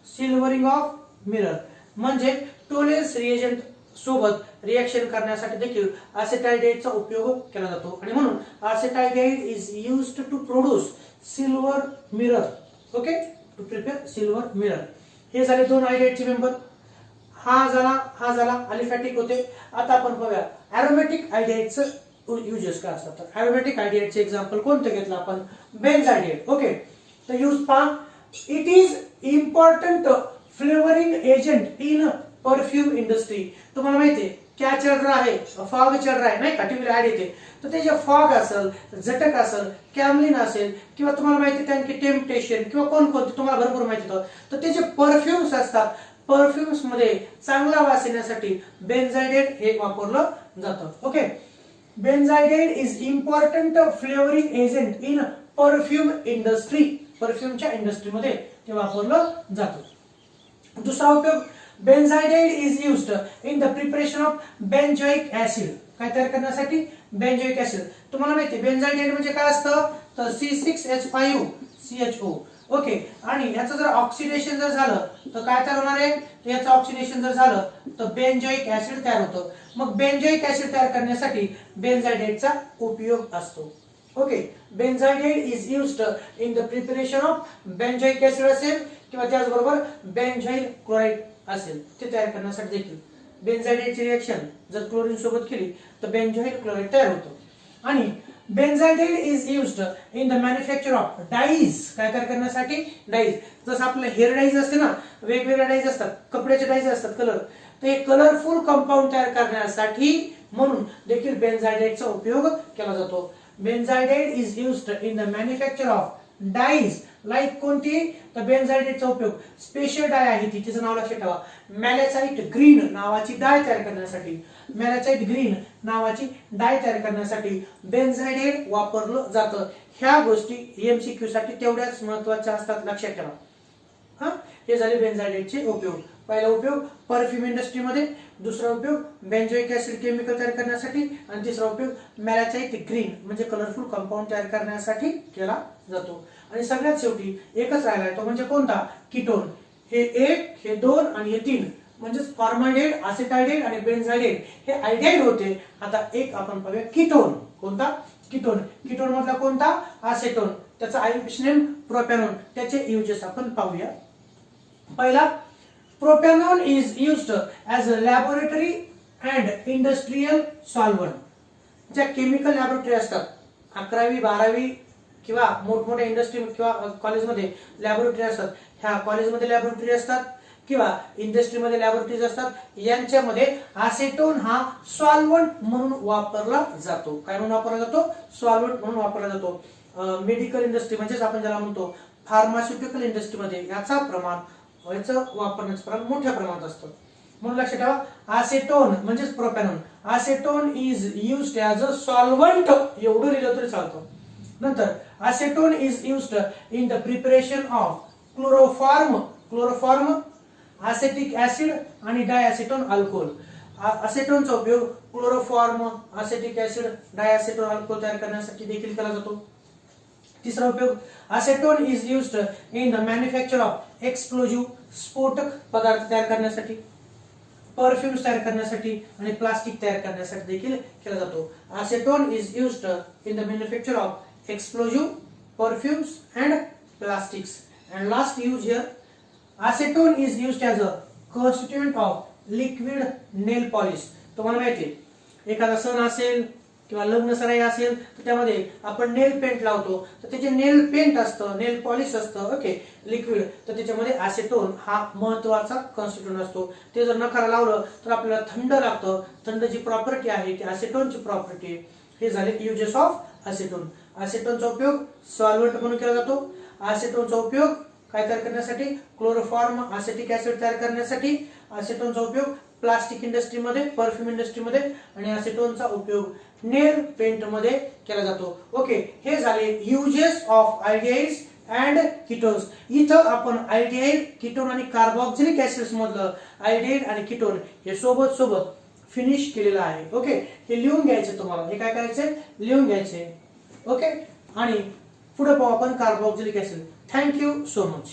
silvering of mirror, म्हणजे टोलेन्स रिएजंट सोबत रिएक्शन करण्यासाठी देखील acetaldehydeचा उपयोग केला जातो. आणि म्हणून acetaldehyde is used to produce silver mirror. Okay, to prepare silver mirror. हे झाले दोन आयडियाचे मेंबर. हा झाला अलिफॅटिक होते. आता आपण पाहूया एरोमॅटिक आयडियाचं युजेस काय असतात. तर एरोमॅटिक आयडियाचे एक्झाम्पल कोणतं घेतलं आपण? बेन्झाडिहाइड. ओके, तर यूज पहा, it is important flavouring agent in perfume industry. तुम्हाला माहितीये क्या चल रहा है, फॉग चल रहा है नाही का, टीव्हीला ऍड येते. तर ते जे फॉग असेल, झटक असेल, कॅमलिन असेल किंवा तुम्हाला माहिती त्यांची टेम्पटेशन किंवा कोणकोणते तुम्हाला भरपूर माहिती होतं, तर ते जे परफ्युम्स असतात परफ्युम्स मध्ये चांगला वास येण्यासाठी बेन्झाइडेट हे वापरलं जातं. Okay, benzaldehyde is important flavouring agent in perfume industry. परफ्यूमच्या इंडस्ट्रीमध्ये ते वापरलं जातं. दुसरा उपयोग, benzaldehyde is used in the preparation of benzoic acid. काय तयार करण्यासाठी? Benzoic acid. तुम्हाला माहिती आहे बेन्झाइडेट म्हणजे काय असतं? तर C6H5CHO. ओके, आणि याचं जर ऑक्सिडेशन जर झालं तर काय तयार होणार आहे? तर याचं ऑक्सिडेशन जर झालं तर बेंजोइक ऍसिड तयार होतं. मग बेंजोइक ऍसिड तयार करण्यासाठी बेन्झाइडेटचा उपयोग असतो. Okay, benzaldehyde is used in the preparation of benzoic acid असेल किंवा त्याचबरोबर बेंझाइल क्लोराइड असेल ते तयार करण्यासाठी देखील बेन्झाइडेटची रिएक्शन जर क्लोरीन सोबत केली तर बेंझाइल क्लोराइड तयार होतो. आणि benzaldehyde is used in the manufacture of dyes. काय तयार करण्यासाठी? डाईज. जसं आपलं हेअर डाईज असते ना, वेगवेगळ्या डाईज असतात, कपड्याचे डाईज असतात, कलर, तर हे कलरफुल कंपाऊंड तयार करण्यासाठी म्हणून देखील बेन्झाइडेटचा उपयोग केला जातो. Benzaldehyde is used in the manufacture of dyes like कोणती? तर बेन्झाइडेटचा उपयोग स्पेशल डाय आहे ती, तिचं नाव लक्षात ठेवा, मॅलेसाइट ग्रीन नावाची डाय तयार करण्यासाठी. मॅलेसाइट ग्रीन नावाची डाय तयार करण्यासाठी बेन्झाइडेट वापरलं जातं. ह्या गोष्टी एमसीक्यू साठी तेवढ्याच महत्त्वाच्या असतात, लक्षात ठेवा. हा, हे झाले बेन्झाइडेटचे उपयोग. पहिला उपयोग परफ्यूम इंडस्ट्रीमध्ये, दुसरा उपयोग बेंजोइक ऍसिड केमिकल तयार करण्यासाठी, आणि तिसरा उपयोग मॅलाचाइट ग्रीन म्हणजे कलरफुल कंपाऊंड तयार करण्यासाठी केला जातो. आणि सगळ्यात शेवटी एकच राहिलाय तो म्हणजे कोणता? कीटोन. हे 1, हे 2 आणि हे 3 म्हणजे फॉर्माल्डिहाइड, असेटाल्डिहाइड आणि बेन्झाइडेट हे अल्डिहाइड होते. आता एक आपण पाहूया कीटोन. कोणता? कीटोन. कीटोन मधला कोणता? असेटोन. त्याचा आययुएक्स नेम प्रोपॅनॉन. त्याचे युजेस आपण पाहूया. पहिला, propanone is used as a laboratory and industrial solvent. ज्या केमिकल लॅबोरेटरी असतात 11वी 12वी किंवा मोठमोठ्या इंडस्ट्री किंवा कॉलेजमध्ये लॅबोरेटरी असतात, ह्या कॉलेजमध्ये लॅबोरेटरी असतात किंवा इंडस्ट्रीमध्ये लॅबोरेटरीज असतात, यांच्यामध्ये असेटोन हा सॉल्व्हंट म्हणून वापरला जातो. काय म्हणून वापरला जातो? सॉल्व्हंट म्हणून वापरला जातो. मेडिकल इंडस्ट्री म्हणजेच आपण ज्याला म्हणतो फार्मास्युटिकल इंडस्ट्रीमध्ये याचं वापरण्याचं प्रमाण मोठ्या प्रमाणात असतं. म्हणून लक्षात ठेवा, असेटोन म्हणजेच propanone. Acetone is used as a solvent, एवढं लिहिलं तरी चालतं. नंतर acetone is used in the preparation of chloroform, acetic acid आणि डायअसेटोन अल्कोहोल. असेटोनचा उपयोग chloroform, acetic acid, diacetone alcohol तयार करण्यासाठी देखील केला जातो. तिसरा उपयोग, acetone is used in the manufacture of explosive, स्फोटक पदार्थ तयार करण्यासाठी, परफ्यूम्स तयार करण्यासाठी आणि प्लास्टिक तयार करण्यासाठी देखील केला जातो. Acetone is used in the manufacture of explosive, perfumes and plastics. And last use here, acetone is used as a constituent of liquid nail polish. तुम्हाला माहिती आहे एखादा सण असेल किंवा लग्न सराई असेल तर त्यामध्ये आपण नेल पेंट लावतो, तर त्याचे नेल पेंट असतं, नेल पॉलिश असतं, ओके, लिक्विड, तर त्याच्यामध्ये ॲसेटोन हा महत्त्वाचा कॉन्स्टिट्यूएंट असतो. ते जर नखाला लावलं तर आपल्याला थंड लागतं. थंड जी प्रॉपर्टी आहे ती ॲसेटोनची प्रॉपर्टी आहे. हे झाले युजेस ऑफ ॲसेटोन. ॲसेटोनचा उपयोग सॉल्व्हंट म्हणून केला जातो. ॲसेटोनचा उपयोग काय तयार करण्यासाठी? क्लोरोफॉर्म, असेटिक ऍसिड तयार करण्यासाठी. असेटोनचा उपयोग प्लास्टिक इंडस्ट्रीमध्ये, परफ्यूम इंडस्ट्रीमध्ये, आणि असेटोनचा उपयोग नेल पेंट मध्ये केला जातो. ओके, हे झाले uses of aldehydes and ketones. इथं आपण अल्डिहाइड, कीटोन आणि कार्बोक्सिलिक ऍसिड्स मधलं अल्डिहाइड आणि कीटोन हे सोबत सोबत फिनिश केलेलं आहे. ओके, हे लिहून घ्यायचे तुम्हाला. हे काय करायचंय? लिहून घ्यायचे. ओके, आणि पुढे पाहू आपण carboxylic acid. Thank you so much.